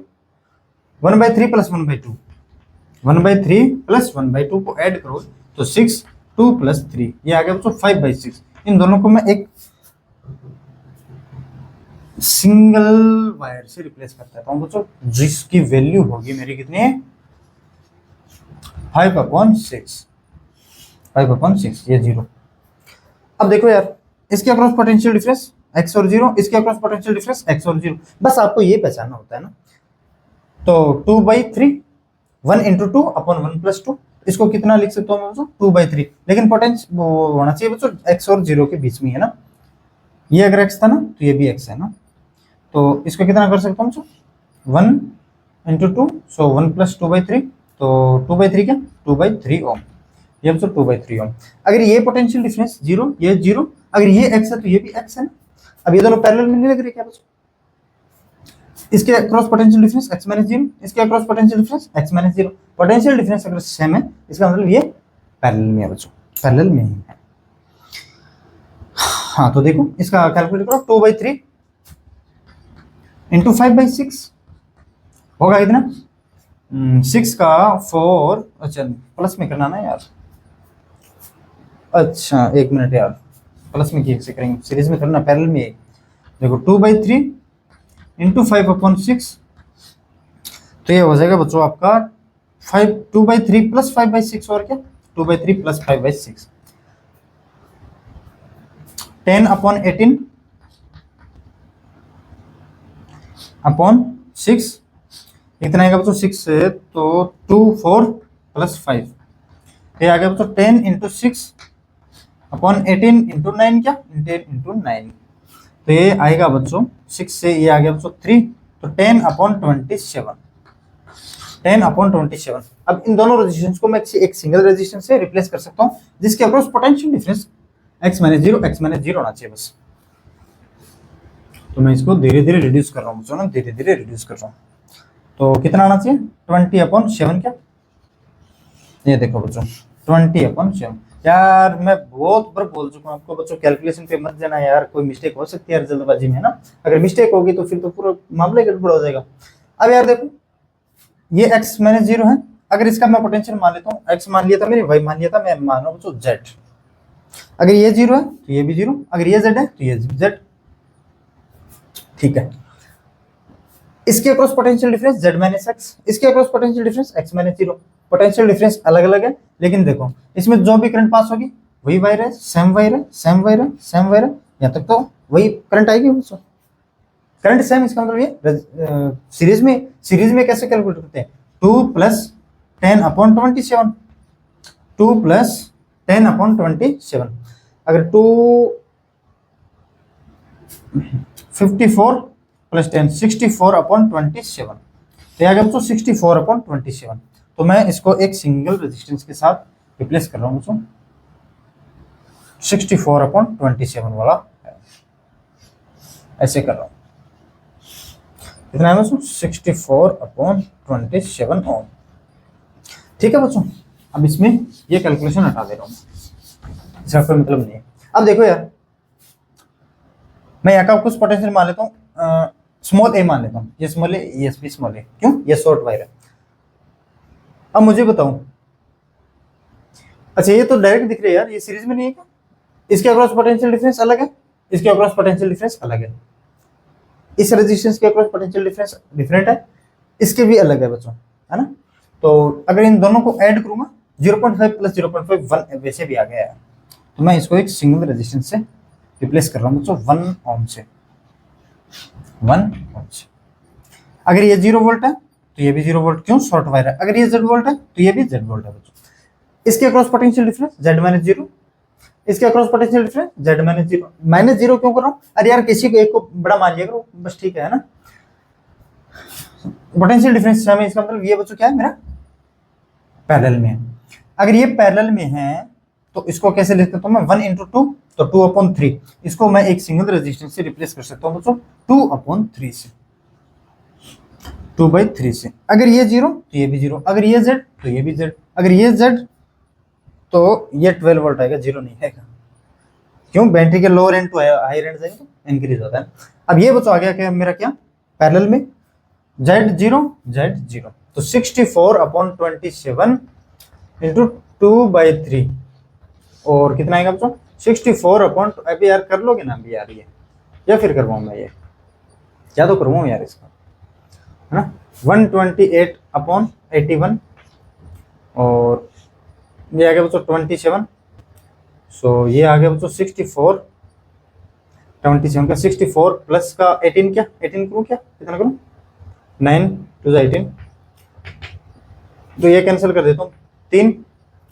Speaker 1: 1/3 प्लस 1/2, 1/3 प्लस 1/2 को ऐड करोगे तो 6, 2 प्लस 3, ये आ गया बच्चों 5/6। इन दोनों को मैं एक सिंगल वायर से रिप्लेस कर देता हूं बच्चों, जिसकी वैल्यू होगी मेरी कितनी 5/6, 5/6, ये 0। अब देखो यार, इसके अक्रॉस पोटेंशियल डिफरेंस x और 0, इसके अक्रॉस पोटेंशियल डिफरेंस x और 0, बस आपको ये पहचानना होता है ना। तो 2/3, 1 इंटू 2 अपॉन 1 प्लस 2, इसको कितना लिख सकता हूँ बच्चों 2/3, लेकिन पोटेंशियल वो होना चाहिए बच्चों x और 0 के बीच में है ना, ये अगर x था ना तो ये भी x है ना, तो इसको कितना कर सकता हूँ बच्चों 1 इंटू 2, सो 1 प्लस 2/3, तो 2/3 क्या 2/3 ओम, ये बच्चों 2/3 ओम। अगर ये पोटेंशियल डिफरेंस 0, ये 0, अगर ये x है तो ये भी x है ना। अब ये दोनों पैरेलल में नहीं लग रहे क्या बच्चों, इसके across potential difference x minus 0, इसके across potential difference x minus 0, potential difference अगर सेम है इसका मतलब ये पैरेलल में है बच्चों, पैरेलल में ही है। हाँ तो देखो इसका कैलकुलेट करो, 2/3 इंटू 5/6 होगा कितना 6 का 4, अच्छा प्लस में करना ना यार, अच्छा 1 मिनट यार, प्लस में कैसे करेंगे, सीरीज में करना, पैरेलल में। देखो 2/3 इंटू 5/6, तो ये हो जाएगा बच्चों आपका 2/3 प्लस 5/6, और क्या 2/3 प्लस 5/6, 10/18 अपॉन 6, इतना आएगा बच्चों 6 से, तो 2 4 प्लस 5, ये आ गया बच्चों 10 इंटू 6 अपॉन 18 इंटू 9, क्या 10 इंटू 9, तो ये आएगा बच्चों 6 से, ये आ गया बच्चों 3, तो 10/27, 10/27। अब इन दोनों रेजिस्टेंस को मैं एक सिंगल रेजिस्टेंस से रिप्लेस कर सकता हूँ जिसके across potential difference x minus 0 होना चाहिए बस। तो मैं इसको धीरे धीरे रिड्यूस कर रहा हूँ बच्चों ना, धीरे धीरे रिड्यूस कर रहा हूँ। तो कितना आना चाहिए 20/7 क्या, ये देखो बच्चों 20/7। यार मैं बहुत बार बोल चुका हूँ आपको बच्चों, कैलकुलेशन पे मत जाना यार, कोई मिस्टेक हो सकती है यार जल्दबाजी में, है ना। अगर मिस्टेक होगी तो फिर तो पूरा मामला गड़बड़ हो जाएगा। अब यार देखो ये x माइनस 0 है, अगर इसका मैं पोटेंशियल मान लेता हूँ, x मान लिया था मैंने, y मान लिया था, मैं मान रहा हूँ बच्चों z। अगर ये 0 है तो ये भी 0, अगर ये z है तो ये z, ठीक है। इसके across potential difference z minus X, इसके across potential difference x minus 0। Potential difference अलग अलग है, लेकिन देखो इसमें जो भी करंट पास होगी वही वायर है, सेम वायर है, सेम वायर है, सेम वायर है, यहाँ तक तो वही करंट आएगी बच्चों। करंट सेम, इसका मतलब ये सीरीज में कैसे कैलकुलेट करते हैं, 2 + 10/27, 2 + 10/27। अगर 254 + 10 64/27, तो आ गया बच्चों 64/27। तो मैं इसको एक सिंगल रेजिस्टेंस के साथ रिप्लेस कर रहा हूँ बच्चों, 64/27 वाला ऐसे कर रहा हूँ। कितना है बच्चों 64/27 ओम, ठीक है बच्चों। अब इसमें ये कैलकुलेशन हटा दे रहा हूँ, इसका कोई मतलब नहीं है। अब देखो यार मैं यहाँ का कुछ पोटेंशियल मान लेता हूँ, स्मॉल ए मान लेता हूँ, ये स्मॉल ए, ये भी स्मॉल ए, क्यों, ये शॉर्ट वायर है। अब मुझे बताऊं, अच्छा ये तो डायरेक्ट दिख रहा है यार, ये सीरीज में नहीं है क्या, इसके अक्रॉस पोटेंशियल डिफरेंस अलग है, इसके अक्रॉस पोटेंशियल डिफरेंस अलग है, इस रेजिस्टेंस के अक्रॉस पोटेंशियल डिफरेंस डिफरेंट है, इसके भी अलग है बच्चों, है ना। तो अगर इन दोनों को ऐड करूंगा 0.5 + 0.5 1 वैसे भी आ गया है, तो मैं इसको एक सिंगल रेजिस्टेंस से रिप्लेस कर रहा हूँ बच्चों 1 ओम से, 1 ओम से। अगर ये 0 वोल्ट है तो ये भी 0 वोल्ट, क्यों, शॉर्ट वायर है। अगर ये Z वोल्ट है तो ये भी Z वोल्ट है बच्चों। इसके across potential difference Z minus 0, इसके across potential difference Z minus 0। Minus 0 क्यों कर रहा हूँ, अरे यार किसी को एक को बड़ा मान लिया करो बस, ठीक है ना। पोटेंशियल डिफरेंस में इसका मतलब ये बच्चों क्या है, मेरा पैरेलल में है। अगर ये पैरेलल में है तो इसको कैसे लिख सकता हूँ मैं, 1 × 2 तो 2/3, इसको मैं एक सिंगल रेजिस्टेंस से रिप्लेस कर सकता हूँ बच्चों 2/3 से, 2/3 से। अगर ये 0 तो ये भी 0, अगर ये Z तो ये भी Z, अगर ये Z तो ये 12 वोल्ट आएगा, 0 नहीं आएगा, क्यों, बैटरी के lower end to higher end जाएंगे तो इंक्रीज होता है। अब ये बच्चों आ गया क्या मेरा, क्या पैरेलल में Z0 Z0, तो 64/27 × 2/3 और कितना आएगा बच्चों 64 अभी यार कर लोगे ना अभी यार, ये या फिर करवाऊँ मैं, ये क्या तो करवाऊँ यार इसका, है ना, 128/81 और ये आ गया बच्चों 27, सो ये आ गया बच्चों 64, 27 का 64 प्लस का 18, क्या 18 करूँ, क्या कितना करूँ, 9 × 18, तो ये कैंसिल कर देता हूँ 3,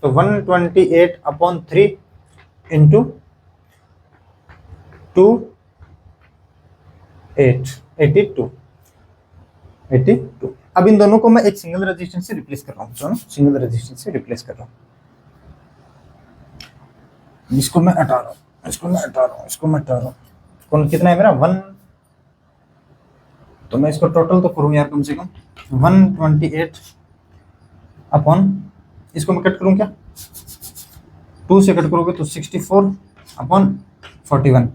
Speaker 1: तो 128/3 × 2 82। अब इन दोनों को मैं एक सिंगल रेजिस्टेंस से रिप्लेस कर रहा हूँ, सिंगल रेजिस्टेंस से रिप्लेस कर रहा हूँ। इसको मैं हटा रहा हूँ, इसको मैं हटा रहा हूँ, इसको मैं हटा रहा हूँ, कौन कितना है मेरा 1, तो मैं इसको टोटल तो करूँ यार कम से कम 128 अपॉन, इसको मैं कट करूँ क्या, 2 से कट करोगे तो 64/41,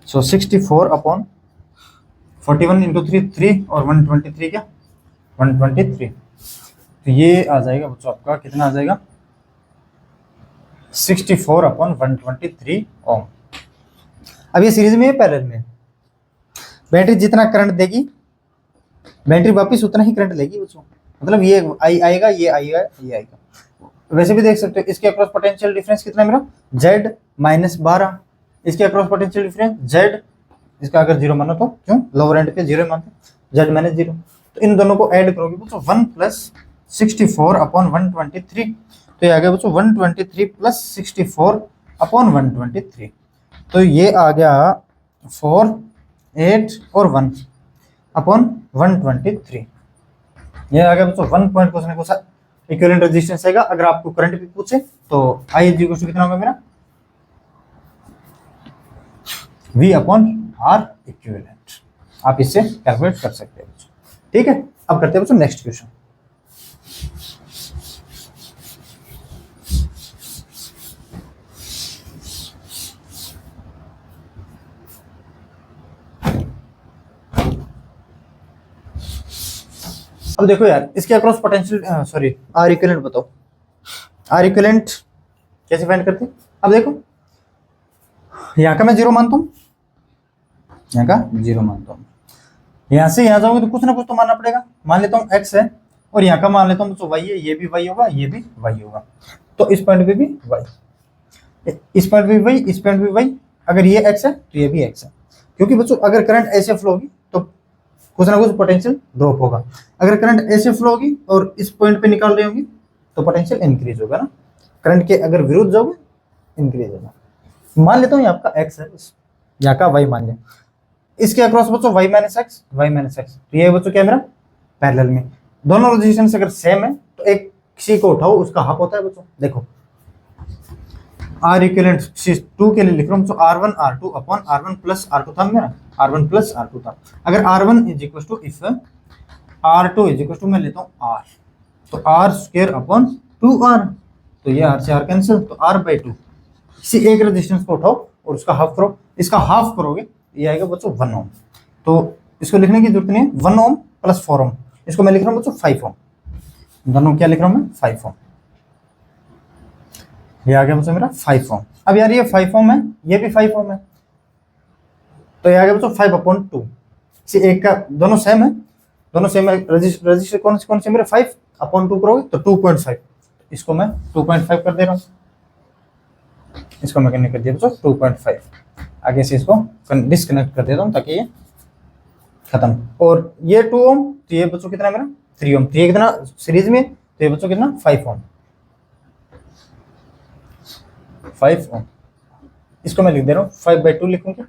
Speaker 1: सो 64/41 × 3 और 123, क्या 123, तो ये आ जाएगा बच्चों आपका कितना आ जाएगा 64/123 ओम। अब ये सीरीज में है पैरेलल में, बैटरी जितना करंट देगी बैटरी वापस उतना ही करंट लेगी बच्चों, मतलब ये आई आएगा, ये आएगा, ये आएगा। वैसे भी देख सकते हो इसके अक्रॉस पोटेंशियल डिफरेंस कितना है मेरा Z -12, इसके अक्रॉस पोटेंशियल डिफरेंस Z, इसका अगर 0 मानो तो क्यों, लोअर एंड पे 0 मानते, Z -0, तो इन दोनों को ऐड करोगे बच्चों 1 + 64/123, तो ये आ गया बच्चों 123 + 64/123, तो ये आ गया 4, 8 और 1/123, ये आ गया बच्चों 1 पॉइंट क्वेश्चन को इक्विवेलेंट रेजिस्टेंस आएगा। अगर आपको करंट भी पूछे तो I = कितना होगा मेरा V/R इक्विवेलेंट, आप इससे कैलकुलेट कर सकते हैं। ठीक है, अब करते हैं बच्चों नेक्स्ट क्वेश्चन। अब देखो यार, इसके across potential sorry R equivalent बताओ। आर इक्विवेलेंट कैसे फाइंड करते हैं? अब देखो, यहाँ का मैं जीरो मानता हूँ, यहाँ का जीरो मानता हूँ, यहाँ से यहाँ जाओगे तो कुछ ना कुछ तो मानना पड़ेगा। मान लेता हूँ एक्स है और यहाँ का मान लेता हूँ तो वाई है, ये भी वाई होगा, ये भी वाई होगा, तो इस पॉइंट पे भी वाई, इस पॉइंट पे भी वाई, इस पॉइंट पे भी वाई। अगर ये एक्स है तो ये भी एक्स है, क्योंकि बच्चों अगर करंट ऐसे फ्लो होगी तो कुछ ना कुछ पोटेंशियल ड्रॉप होगा। अगर करंट ऐसे फ्लो होगी और इस पॉइंट पे निकाल रही होगी तो पोटेंशियल इंक्रीज होगा ना, करंट के अगर विरुद्ध जाओगे इंक्रीज होगा। मान लेता हूँ ये आपका एक्स है, यहाँ का वाई मान लिया, इसके अक्रॉस बच्चों y minus X, Y minus X, तो ये बच्चों क्या मेरा पैरेलल में। दोनों रेजिस्टेंस अगर सेम है तो एक किसी को उठाओ उसका हाफ होता है बच्चों। देखो आर इक्विवेलेंट 2 के लिए लिख रहा हूँ, R1 R2 upon R1 plus R2 था मेरा, R1 प्लस R2 था। अगर R1 is equal to if R2 is equal to मैं लेता हूँ R, तो R स्क्वायर अपॉन 2R, तो ये R से R कैंसिल, तो R/2। किसी एक रेजिस्टेंस को उठाओ और उसका हाफ करो, इसका हाफ करोगे ये आएगा बच्चों 1 ओम। तो इसको लिखने की जरूरत नहीं है, 1 ओम प्लस 4 ओम, इसको मैं लिख रहा हूँ बच्चों 5 ओम। दोनों क्या लिख रहा हूँ मैं 5 ओम, ये आ गया बच्चों मेरा 5 ओम। अब यार ये 5 ओम है, ये भी 5 ओम है, तो ये आ गया बच्चों 5/2। किसी एक का, दोनों सेम है, दोनों सेम है, रजिस्टर कौन से मेरे 5/2 करोगे तो 2.5, इसको मैं 2.5 कर दे रहा हूँ, इसको मैं कनेक्ट कर दिया बच्चों 2.5। आगे से इसको डिस्कनेक्ट कर देता हूँ ताकि ये खत्म। और ये 2 ओम, तो ये बच्चों कितना मेरा 3 ओम, तो ये कितना सीरीज में, तो ये बच्चों कितना 5 ओम, 5 ओम। इसको मैं लिख दे रहा हूँ 5/2 लिखूंगा,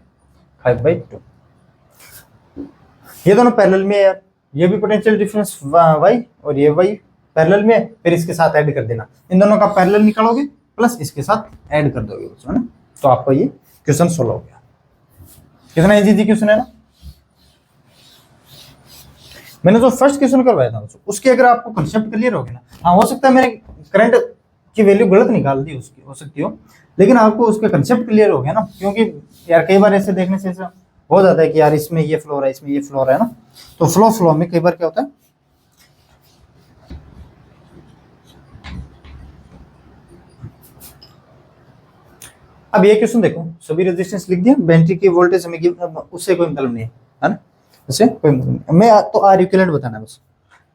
Speaker 1: 5/2। ये दोनों पैरेलल में है यार, ये भी पोटेंशियल डिफरेंस वाई और ये वाई पैरेलल में है, फिर इसके साथ ऐड कर देना, इन दोनों का पैरेलल निकालोगे प्लस इसके साथ ऐड कर दोगे बच्चों, है ना, तो आपको ये क्वेश्चन सोल्व हो गया। कितना इजी क्वेश्चन है ना। मैंने जो फर्स्ट क्वेश्चन करवाया था उसके अगर आपको कंसेप्ट क्लियर हो गया ना, हाँ हो सकता है मैंने करंट की वैल्यू गलत निकाल दी उसकी, हो सकती हो, लेकिन आपको उसका कंसेप्ट क्लियर हो गया ना, क्योंकि यार कई बार ऐसे देखने से ऐसा हो जाता है कि यार इसमें ये फ्लो है, इसमें ये फ्लो है ना, तो फ्लो में कई बार क्या होता है, अब ये क्वेश्चन देखो, सभी रेजिस्टेंस लिख दिया, बैटरी की वोल्टेज हमें उससे कोई मतलब नहीं है ना, उससे कोई मतलब नहीं। मैं तो आर इक्विवेलेंट बताना है बस,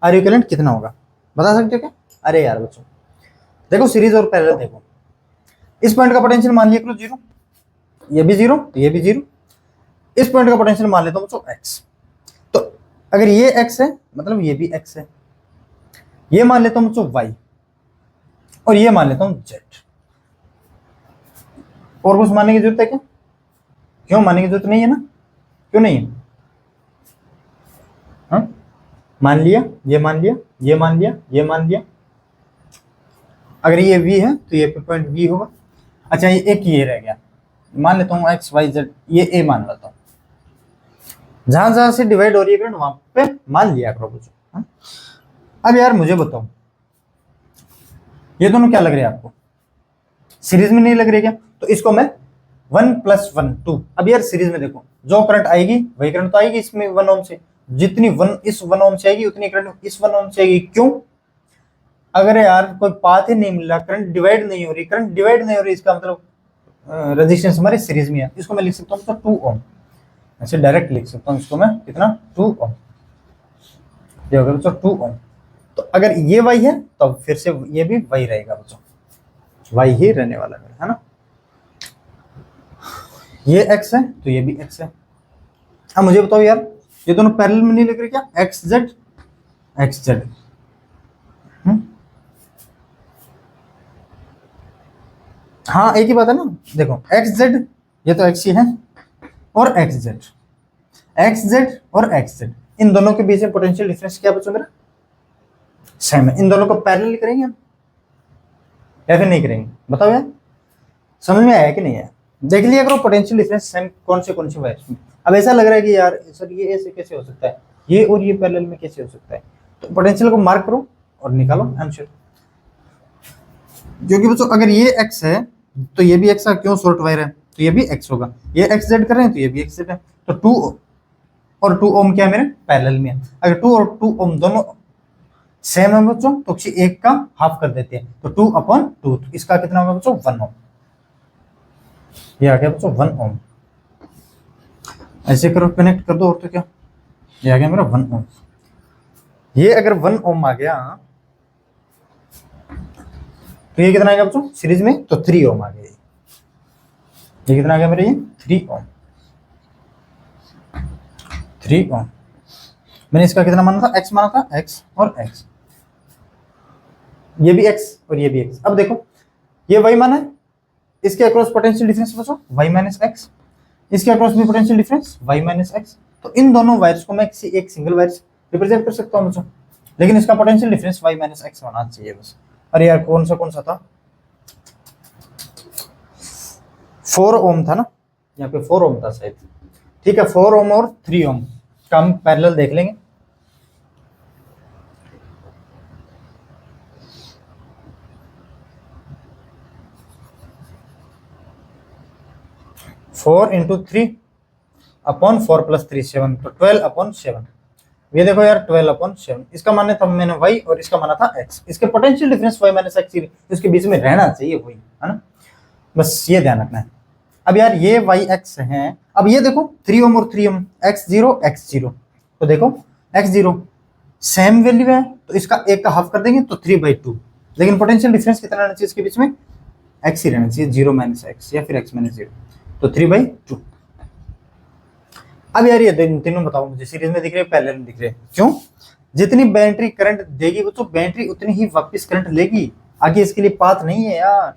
Speaker 1: आर इक्विवेलेंट कितना होगा बता सकते हो क्या? अरे यार बच्चों देखो सीरीज और पैरेलल देखो, इस पॉइंट का पोटेंशियल मान लिया करो 0, ये भी 0, ये भी 0, इस पॉइंट का पोटेंशियल मान लेता हूँ बच्चों x, तो अगर ये x है मतलब ये भी x है, ये मान लेता हूँ बच्चों y और ये मान लेता हूँ z। और कुछ मानने की जरूरत है क्या? क्यों मानने की जरूरत नहीं है ना, क्यों नहीं है? हाँ मान लिया, ये मान लिया, ये मान लिया, ये मान लिया, अगर ये v है तो ये पॉइंट v होगा। अच्छा ये एक ये रह गया, मान लेता हूँ x y z, ये a मान लेता हूँ, जहां जहां से डिवाइड हो रही है वहां पे मान लिया करो बच्चों। अब यार मुझे बताओ ये दोनों क्या लग रहे हैं आपको, सीरीज में नहीं लग रही क्या? तो इसको मैं 1 + 1 2, अब यार सीरीज में देखो जो करंट आएगी वही करंट तो आएगी इसमें 1 ओम से, जितनी 1 इस 1 ओम से आएगी उतनी करंट इस 1 ओम से आएगी। क्यों? अगर यार कोई पाथ ही नहीं मिल रहा, करंट डिवाइड नहीं हो रही, करंट डिवाइड नहीं हो रही, इसका मतलब रेजिस्टेंस हमारे सीरीज में है, इसको मैं लिख सकता हूँ तो 2 ओम, ऐसे डायरेक्ट लिख सकता हूँ इसको मैं कितना 2 ओम, ये होगा बच्चों 2 ओम। तो अगर ये वाई है तो फिर से ये भी वाई रहेगा बच्चों, वाई ही रहने वाला है ना, ये x है तो ये भी x है। अब मुझे बताओ यार ये दोनों पैरेलल में नहीं लग रहे क्या, एक्स जेड, हाँ एक ही बात है ना, देखो एक्स जेड ये तो x ही है और एक्स जेड और एक्स जेड, इन दोनों के बीच में पोटेंशियल डिफरेंस क्या बच्चों मेरा सेम है। इन दोनों को पैरेलल करेंगे हम या फिर नहीं करेंगे, बताओ यार समझ में आया कि नहीं आया? देख लिया करो पोटेंशियल डिफरेंस सेम कौन से वायर्स में। अब ऐसा लग रहा है कि यार सर ये ऐसे कैसे हो सकता है, ये और ये पैरेलल में कैसे हो सकता है? तो पोटेंशियल को मार्क करो और निकालो आंसर। क्योंकि बच्चों अगर ये x है तो ये भी x है, क्यों शॉर्ट वायर है तो ये भी x होगा, ये x z कर रहे हैं तो ये भी x z है, तो 2 और 2 ओम क्या है मेरे पैरेलल में है। अगर 2 और 2 ओम दोनों सेम है बच्चों तो किसी एक का हाफ कर देते हैं, तो 2/2, तो इसका कितना होगा बच्चों 1 ओम। ये आ गया बच्चों 1 ओम। ऐसे करो कनेक्ट कर दो और तो क्या, ये आ गया मेरा 1 ओम। ये अगर 1 ओम आ गया तो ये कितना आएगा बच्चों सीरीज में, तो 3 ओम आ गया। ये कितना आ गया मेरे, ये 3 ओम। 3 ओम। मैंने इसका कितना माना था, x माना था, x और x, ये भी x और ये भी x। अब देखो ये y माना है, इसके अक्रॉस पोटेंशियल डिफरेंस बचो y माइनस एक्स, इसके अक्रॉस भी potential difference y minus X. तो इन दोनों वायर्स को मैं किसी एक सिंगल वायर से रिप्रेजेंट कर सकता हूं बच्चों, लेकिन इसका potential difference y minus x होना चाहिए बस। अरे यार कौन सा था, 4 ओम था ना, यहाँ पे 4 ओम था शायद। ठीक है, 4 ओम और 3 ओम का हम पैरेलल देख लेंगे। फोर इंटू 3/4 + 3 7, तो 12/7। ये देखो यार 12/7, इसका माने था मैंने y और इसका माना था x। इसके potential difference y minus X, इसके बीच में रहना चाहिए वही, है ना, बस ये ध्यान रखना है। अब यार ये y x है, अब ये देखो 3 ओम और 3 ओम, x0 तो देखो x0 सेम वैल्यू है तो इसका एक का हाफ कर देंगे तो 3/2, लेकिन पोटेंशियल डिफरेंस कितना रहना चाहिए इसके बीच में, x ही रहना चाहिए, 0 माइनस एक्स या फिर x माइनस 0, तो 3/2। अब यार ये तीनों बताओ मुझे सीरीज में दिख रहे हैं पैरेलल में दिख रहे हैं, क्यों? जितनी बैटरी करंट देगी वो तो बैटरी उतनी ही वापस करंट लेगी, आगे इसके लिए पाथ नहीं है यार।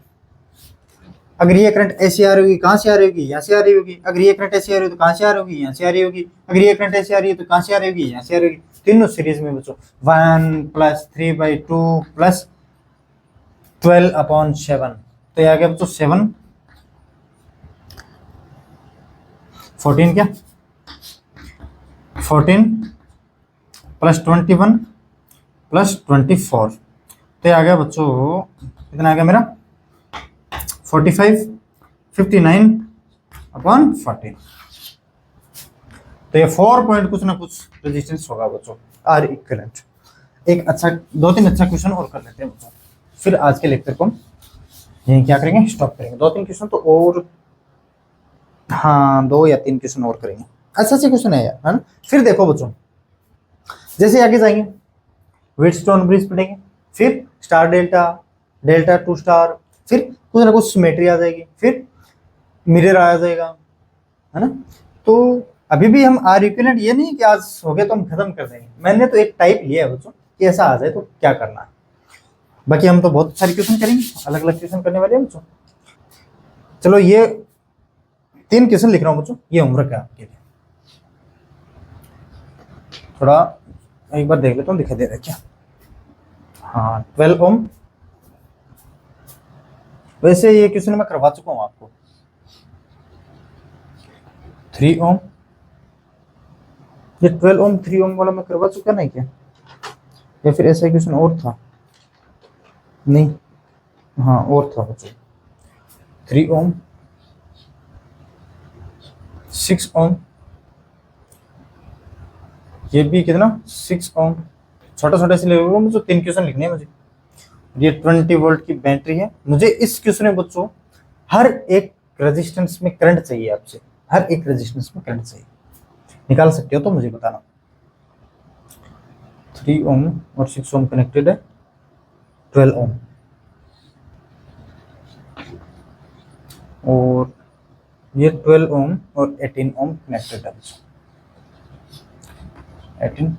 Speaker 1: अगर ये करंट ऐसे आ रही होगी कहां से आ रही होगी, यहाँ से आ रही होगी। अगर ये करंट ऐसे आ रही होगी तो कहां से आ रही होगी, यहाँ से आ रही होगी। अगर ये करंट ऐसे आ रही है तो कहां से आ रही होगी, यहाँ से आ रही होगी। तीनों सीरीज में बच्चों 1 + 3/2 + 12/7, तो ये आ गया बच्चों 7 14 क्या 14 + 21 + 24, तो ये आ गया बच्चों कितना आ गया मेरा 45 59/14। तो ये 4 पॉइंट कुछ ना कुछ रेजिस्टेंस होगा बच्चों, आर इक्विवेलेंट। एक अच्छा 2-3 अच्छा क्वेश्चन और कर लेते हैं बच्चों, फिर आज के लेक्चर को यही क्या करेंगे, स्टॉप करेंगे। 2-3 क्वेश्चन तो और, हाँ 2 या 3 क्वेश्चन और करेंगे, अच्छा क्वेश्चन है यार, है ना। फिर देखो बच्चों जैसे आगे जाएंगे व्हीटस्टोन ब्रिज पढ़ेंगे, फिर star delta, delta two star, फिर कुछ ना कुछ सिमेट्री आ जाएगी, फिर मिरर आ जाएगा, है ना। तो अभी भी हम आर इक्विवेलेंट ये नहीं कि आज हो गया तो हम खत्म कर देंगे, मैंने तो एक टाइप लिया है बच्चों कि ऐसा आ जाए तो क्या करना है। बाकी हम तो बहुत सारे क्वेश्चन करेंगे, अलग अलग क्वेश्चन करने वाले हैं बच्चों। चलो ये 3 क्वेश्चन लिख रहा हूँ बच्चों, ये होमवर्क है आपके लिए। थोड़ा एक बार देख लेता हूँ दिखाई दे रहा है क्या, हाँ 12 ओम। वैसे ये क्वेश्चन मैं करवा चुका हूँ आपको। 3 ओम, ये 12 ओम 3 ओम वाला मैं करवा चुका नहीं क्या, या फिर ऐसा क्वेश्चन और था, नहीं हाँ और था बच्चों। 3 ओम 6 ओम, ये भी कितना 6 ओम, छोटा छोटा से ले मुझे 3 क्वेश्चन लिखने हैं मुझे। ये 20 वोल्ट की बैटरी है, मुझे इस क्वेश्चन में बच्चों हर एक रेजिस्टेंस में करंट चाहिए आपसे, हर एक रेजिस्टेंस में करंट चाहिए, निकाल सकते हो तो मुझे बताना। 3 ओम और 6 ओम कनेक्टेड है 12 ओम, और ये 12 ओम और 18 ओम कनेक्टेड है 18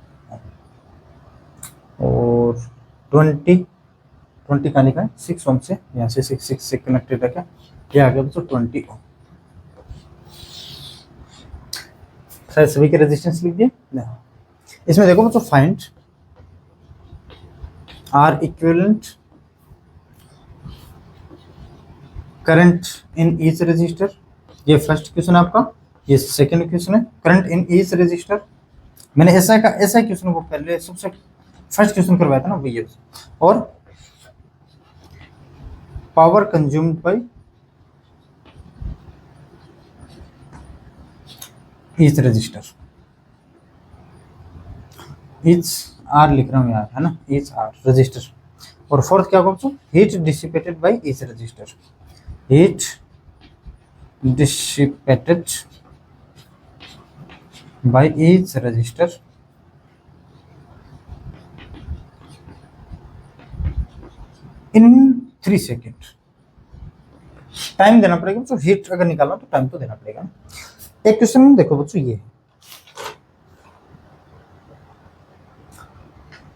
Speaker 1: और 20 का लिखा है 6 ओम से, यहाँ से 6 से कनेक्टेड है क्या, ये आ गया बच्चों 20 ओम। शायद सभी के रेजिस्टेंस लिख दिए। इसमें देखो बच्चों find R equivalent current in each register, ये फर्स्ट क्वेश्चन है आपका। ये सेकंड क्वेश्चन है करंट इन ईच रजिस्टर, मैंने ऐसा क्वेश्चन को पहले सबसे फर्स्ट क्वेश्चन करवाया था ना, वही है। और power consumed by each register, each R लिख रहा हूँ यार, है ना, ईच आर रजिस्टर। और फोर्थ क्या बोलूँ, heat dissipated by each register, heat dissipated by each register in 3 second. Time देना पड़ेगा बच्चों, हीट अगर निकालना तो टाइम तो देना पड़ेगा। एक क्वेश्चन देखो बच्चों, ये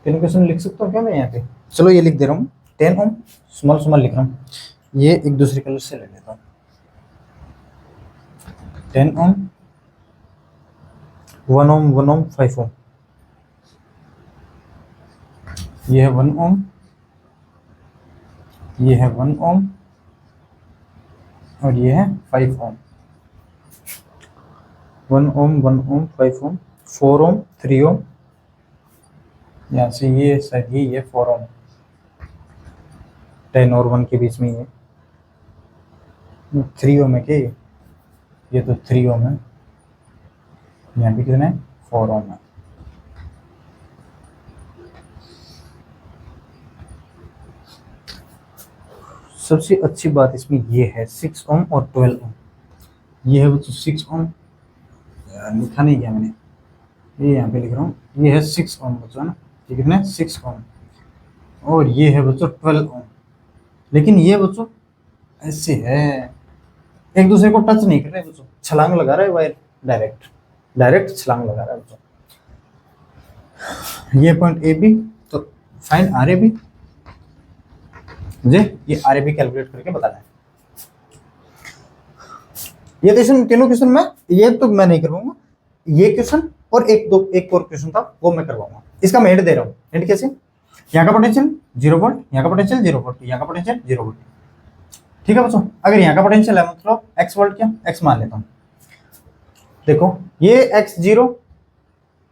Speaker 1: तीन क्वेश्चन लिख सकता हूँ क्या मैं यहाँ पे? चलो ये लिख दे रहा हूँ, 10 ओम स्मॉल स्मॉल लिख रहा हूँ, ये एक दूसरे कलर से ले लेता हूँ। 10 ओम, 1 ओम, 1 ओम, 5 ओम, ये है 1 ओम, ये है 1 ओम, और ये है 5 ओम। 1 ओम, 1 ओम, 5 ओम, 4 ओम, 3 ओम, यहाँ से ये शायद ये 4 ओम, 10 और 1 के बीच में ये 3 ओम है क्या? ये तो 3 ओम है, यहाँ भी कितना है? 4 ओम है। सबसे अच्छी बात इसमें ये है 6 ओम और 12 ओम। ये है बच्चों 6 ओम, लिखा नहीं गया मैंने, ये यहाँ पे लिख रहा हूँ, ये है 6 ओम बच्चों, है ना, ये कितना है? 6 ओम। और ये है बच्चों 12 ओम। लेकिन ये बच्चों ऐसे है, एक दूसरे को टच नहीं कर रहे बच्चों, छलांग लगा रहा है वायर, डायरेक्ट छलांग लगा रहा है बच्चों। ये पॉइंट ए बी, तो फाइंड आर ए बी, मुझे ये आर ए बी कैलकुलेट करके बताना है। ये क्वेश्चन, तीनों क्वेश्चन में ये तो मैं नहीं करवाऊंगा, ये क्वेश्चन और एक और क्वेश्चन था वो मैं करवाऊंगा। इसका मैं हिंट दे रहा हूँ। हिंट कैसे? यहाँ का पोटेंशियल 0 वोल्ट, यहाँ का पोटेंशियल 0 वोल्ट, यहाँ का पोटेंशियल 0 वोल्ट। ठीक है बच्चों, अगर यहाँ का पोटेंशियल है मतलब x वोल्ट, क्या x मान लेता हूँ। देखो ये x0,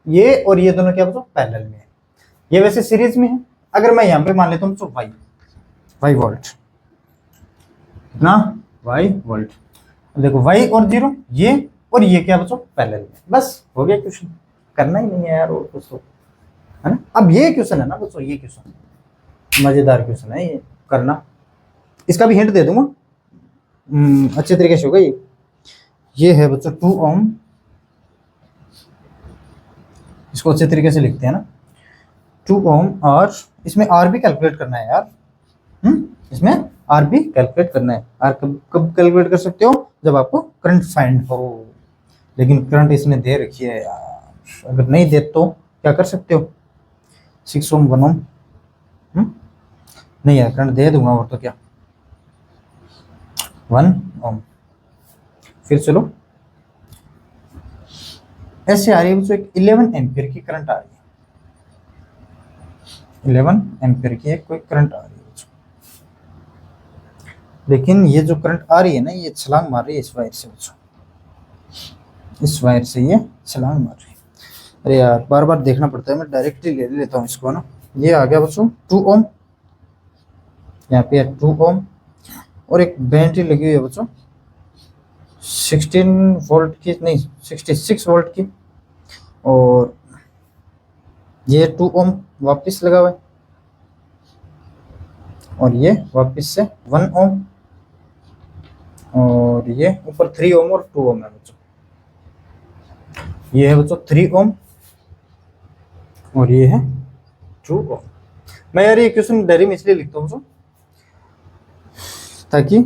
Speaker 1: ये और ये दोनों क्या बच्चों पैरेलल में है, ये वैसे सीरीज में है। अगर मैं यहाँ पे मान लेता हूँ तो y वोल्ट, कितना? y volt. देखो y और 0, ये और ये क्या बच्चों पैरेलल में, बस हो गया क्वेश्चन। करना ही नहीं है यार और कुछ तो, है ना। अब ये क्वेश्चन है ना बच्चों, ये क्वेश्चन मजेदार क्वेश्चन है ये करना। इसका भी हिंट दे दूंगा अच्छे तरीके से होगा। ये है बच्चों 2 ओम, इसको अच्छे तरीके से लिखते हैं ना, 2 ओम। और इसमें आर भी कैलकुलेट करना है यार, इसमें आर भी कैलकुलेट करना है। आर कब कैलकुलेट कर सकते हो? जब आपको करंट फाइंड हो। लेकिन करंट इसने दे रखी है यार, अगर नहीं दे तो क्या कर सकते हो? 6 ओम, 1 ओम, नहीं यार करंट दे दूंगा, और तो क्या 1 ओम। फिर चलो ऐसे आ रही है बच्चों, एक 11 एम्पियर की करंट आ रही है, 11 एम्पियर की एक कोई करंट आ रही है बच्चों। लेकिन ये जो करंट आ रही है ना, ये छलांग मार रही है इस वायर से बच्चों, इस वायर से ये छलांग मार रही है। अरे यार बार बार देखना पड़ता है, मैं डायरेक्टली ले लेता हूँ इसको ना। ये आ गया बच्चों 2 ओम, यहाँ पे 2 ओम, और एक बैटरी लगी हुई है बच्चों 16 वोल्ट की, नहीं 66 वोल्ट की। और ये 2 ओम वापस लगा हुआ है, और ये वापस से 1 ओम, और ये ऊपर 3 ओम और 2 ओम है बच्चों। ये है बच्चों 3 ओम, और ये है 2 ओम। मैं यार ये क्वेश्चन डायरी में इसलिए लिखता हूँ बच्चों ताकि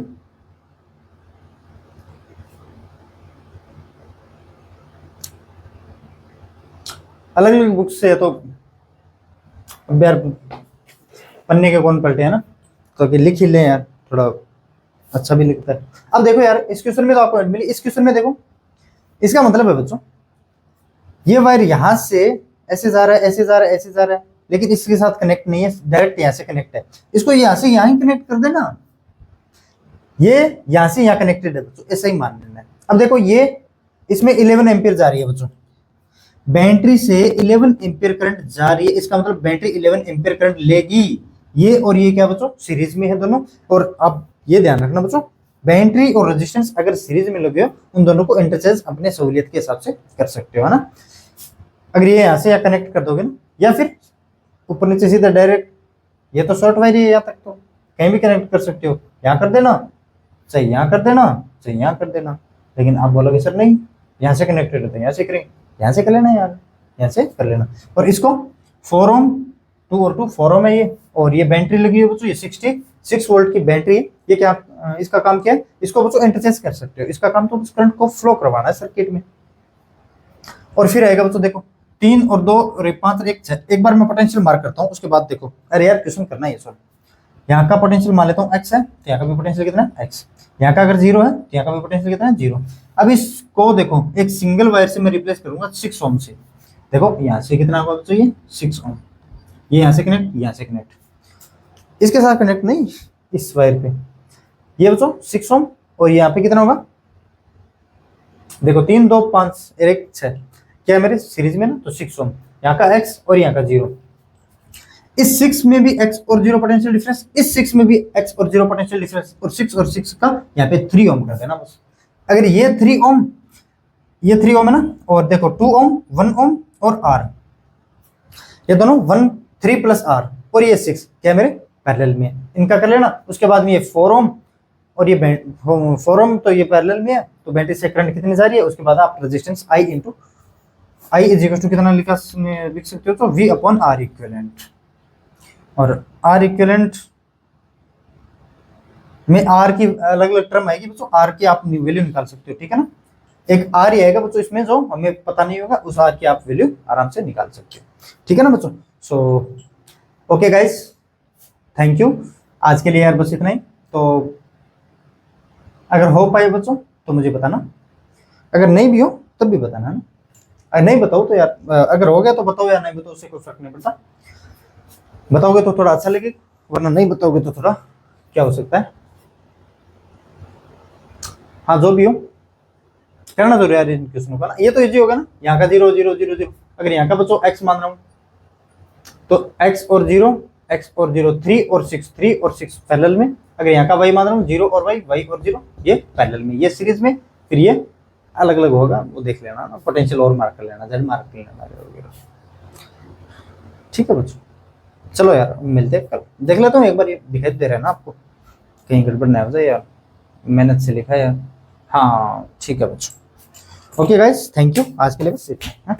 Speaker 1: अलग अलग बुक से, तो अब यार पन्ने के कौन पलटे, है ना, तो कि लिख ही ले यार, थोड़ा अच्छा भी लिखता है। अब देखो यार इस क्वेश्चन में तो आपको मिली, इस क्वेश्चन में देखो इसका मतलब है बच्चों, ये वायर यहां से ऐसे जा रहा है, ऐसे जा रहा है, ऐसे जा रहा है, लेकिन इसके साथ कनेक्ट नहीं है, डायरेक्ट यहाँ से कनेक्ट है। इसको यहाँ से यहाँ ही कनेक्ट कर देना, ये यहाँ से यहाँ कनेक्टेड है बच्चों, ऐसा ही मान लेना है। अब देखो ये इसमें 11 एम्पियर जा रही है बच्चों, बैटरी से 11 एम्पीयर करंट जा रही है, इसका मतलब बैटरी 11 एम्पीयर करंट लेगी। ये और ये क्या बच्चों, सीरीज में है दोनों। और अब ये ध्यान रखना बच्चों, बैटरी और रेजिस्टेंस अगर सीरीज में लगे हो, उन दोनों को इंटरचेंज अपने सहूलियत के हिसाब से कर सकते हो, है ना। अगर ये यहाँ से या कनेक्ट कर दोगे ना, या फिर ऊपर नीचे सीधा डायरेक्ट, ये तो शॉर्ट वायर है, यहाँ तक तो कहीं भी कनेक्ट कर सकते हो। यहाँ कर देना चाहे यहाँ कर देना चाहे यहाँ कर देना, लेकिन आप बोलोगे सर नहीं यहाँ से कनेक्टेड रहते हैं, यहाँ से करेंगे, यहाँ से कर लेना यार, यहाँ से कर लेना। और इसको 4 ओम 2 और 2 4 ओम है ये, और ये बैटरी लगी है बच्चों, ये 66 वोल्ट की बैटरी है। ये क्या इसका काम क्या है, इसको बच्चों इंटरचेंज कर सकते हो। इसका काम तो करंट को फ्लो करवाना है सर्किट में। और फिर आएगा बच्चों, देखो 3 और 2 और 5 और 1 6। एक बार मैं पोटेंशियल मार्क करता हूँ, उसके बाद देखो, अरे यार क्वेश्चन करना है सॉरी। यहाँ का पोटेंशियल मान लेता हूँ x है, तो यहाँ का भी पोटेंशियल कितना है x। यहाँ का अगर 0 है तो यहाँ का भी पोटेंशियल कितना है 0। अब इसको देखो एक सिंगल वायर से मैं रिप्लेस करूंगा 6 ओम से। देखो यहाँ से कितना होगा बच्चों, ये 6 ओम, ये यहाँ से कनेक्ट, यहाँ से कनेक्ट, इसके साथ कनेक्ट नहीं, इस वायर पे ये बच्चों 6 ओम। और यहाँ पे कितना होगा, देखो 3 2 5 1 6, क्या मेरे सीरीज में ना, तो 6 ओम। यहाँ का x और यहाँ का 0, इस 6 में भी x और 0 पोटेंशियल डिफरेंस, इस 6 में भी x और 0 पोटेंशियल डिफरेंस, और 6 का यहाँ पे 3 ओम कर देना बस। अगर ये 3 ओम, ये 3 ओम है ना, और देखो 2 ओम 1 ओम और r, ये दोनों 1 3 प्लस r, और ये 6 क्या मेरे पैरेलल में है, इनका कर लेना। उसके बाद में ये 4 ओम और ये 4 ओम, तो ये पैरेलल में है, तो बैटरी से करंट कितनी जा रही है। उसके बाद आप resistance I into I is equal to कितना लिख सकते हो, तो V अपॉन R इक्विवेलेंट। और R इक्विवेलेंट में R की अलग अलग टर्म आएगी बच्चों, R की आप वैल्यू निकाल सकते हो, ठीक है ना। एक R ही आएगा बच्चों इसमें, जो हमें पता नहीं होगा, उस R की आप वैल्यू आराम से निकाल सकते हो, ठीक है ना बच्चों। So okay guys, thank you आज के लिए यार, बस इतना ही। तो अगर हो पाए बच्चों तो मुझे बताना, अगर नहीं भी हो तब भी बताना ना। अगर नहीं बताओ तो यार, अगर हो गया तो बताओ, या नहीं बताओ उससे कोई फर्क नहीं पड़ता। बताओगे तो थोड़ा अच्छा लगेगा, वरना नहीं बताओगे तो थोड़ा क्या हो सकता है। हाँ जो भी हो करना जरूर यार इन क्वेश्चनों का ना, ये तो इजी होगा ना। यहाँ का 0 0 0 0, अगर यहाँ का बच्चों x मान रहा हूँ, तो x और 0 3 और 6 3 और 6 पैरेलल में। अगर यहाँ का y मान रहा हूँ 0 और y और 0 ये पैरेलल में, ये सीरीज में, फिर ये अलग अलग होगा, वो देख लेना ना, पोटेंशियल और मार्क कर लेना, जेड मार्क कर लेना वगैरह, ठीक है बच्चों। चलो यार मिलते हैं कल, देख लेता हूँ एक बार, ये दिखाई दे रहा है ना आपको, कहीं गड़बड़ ना हो जाए यार, मेहनत से लिखा है यार। हाँ ठीक है बच्चों, ओके गाइस, थैंक यू आज के लिए बस इतना।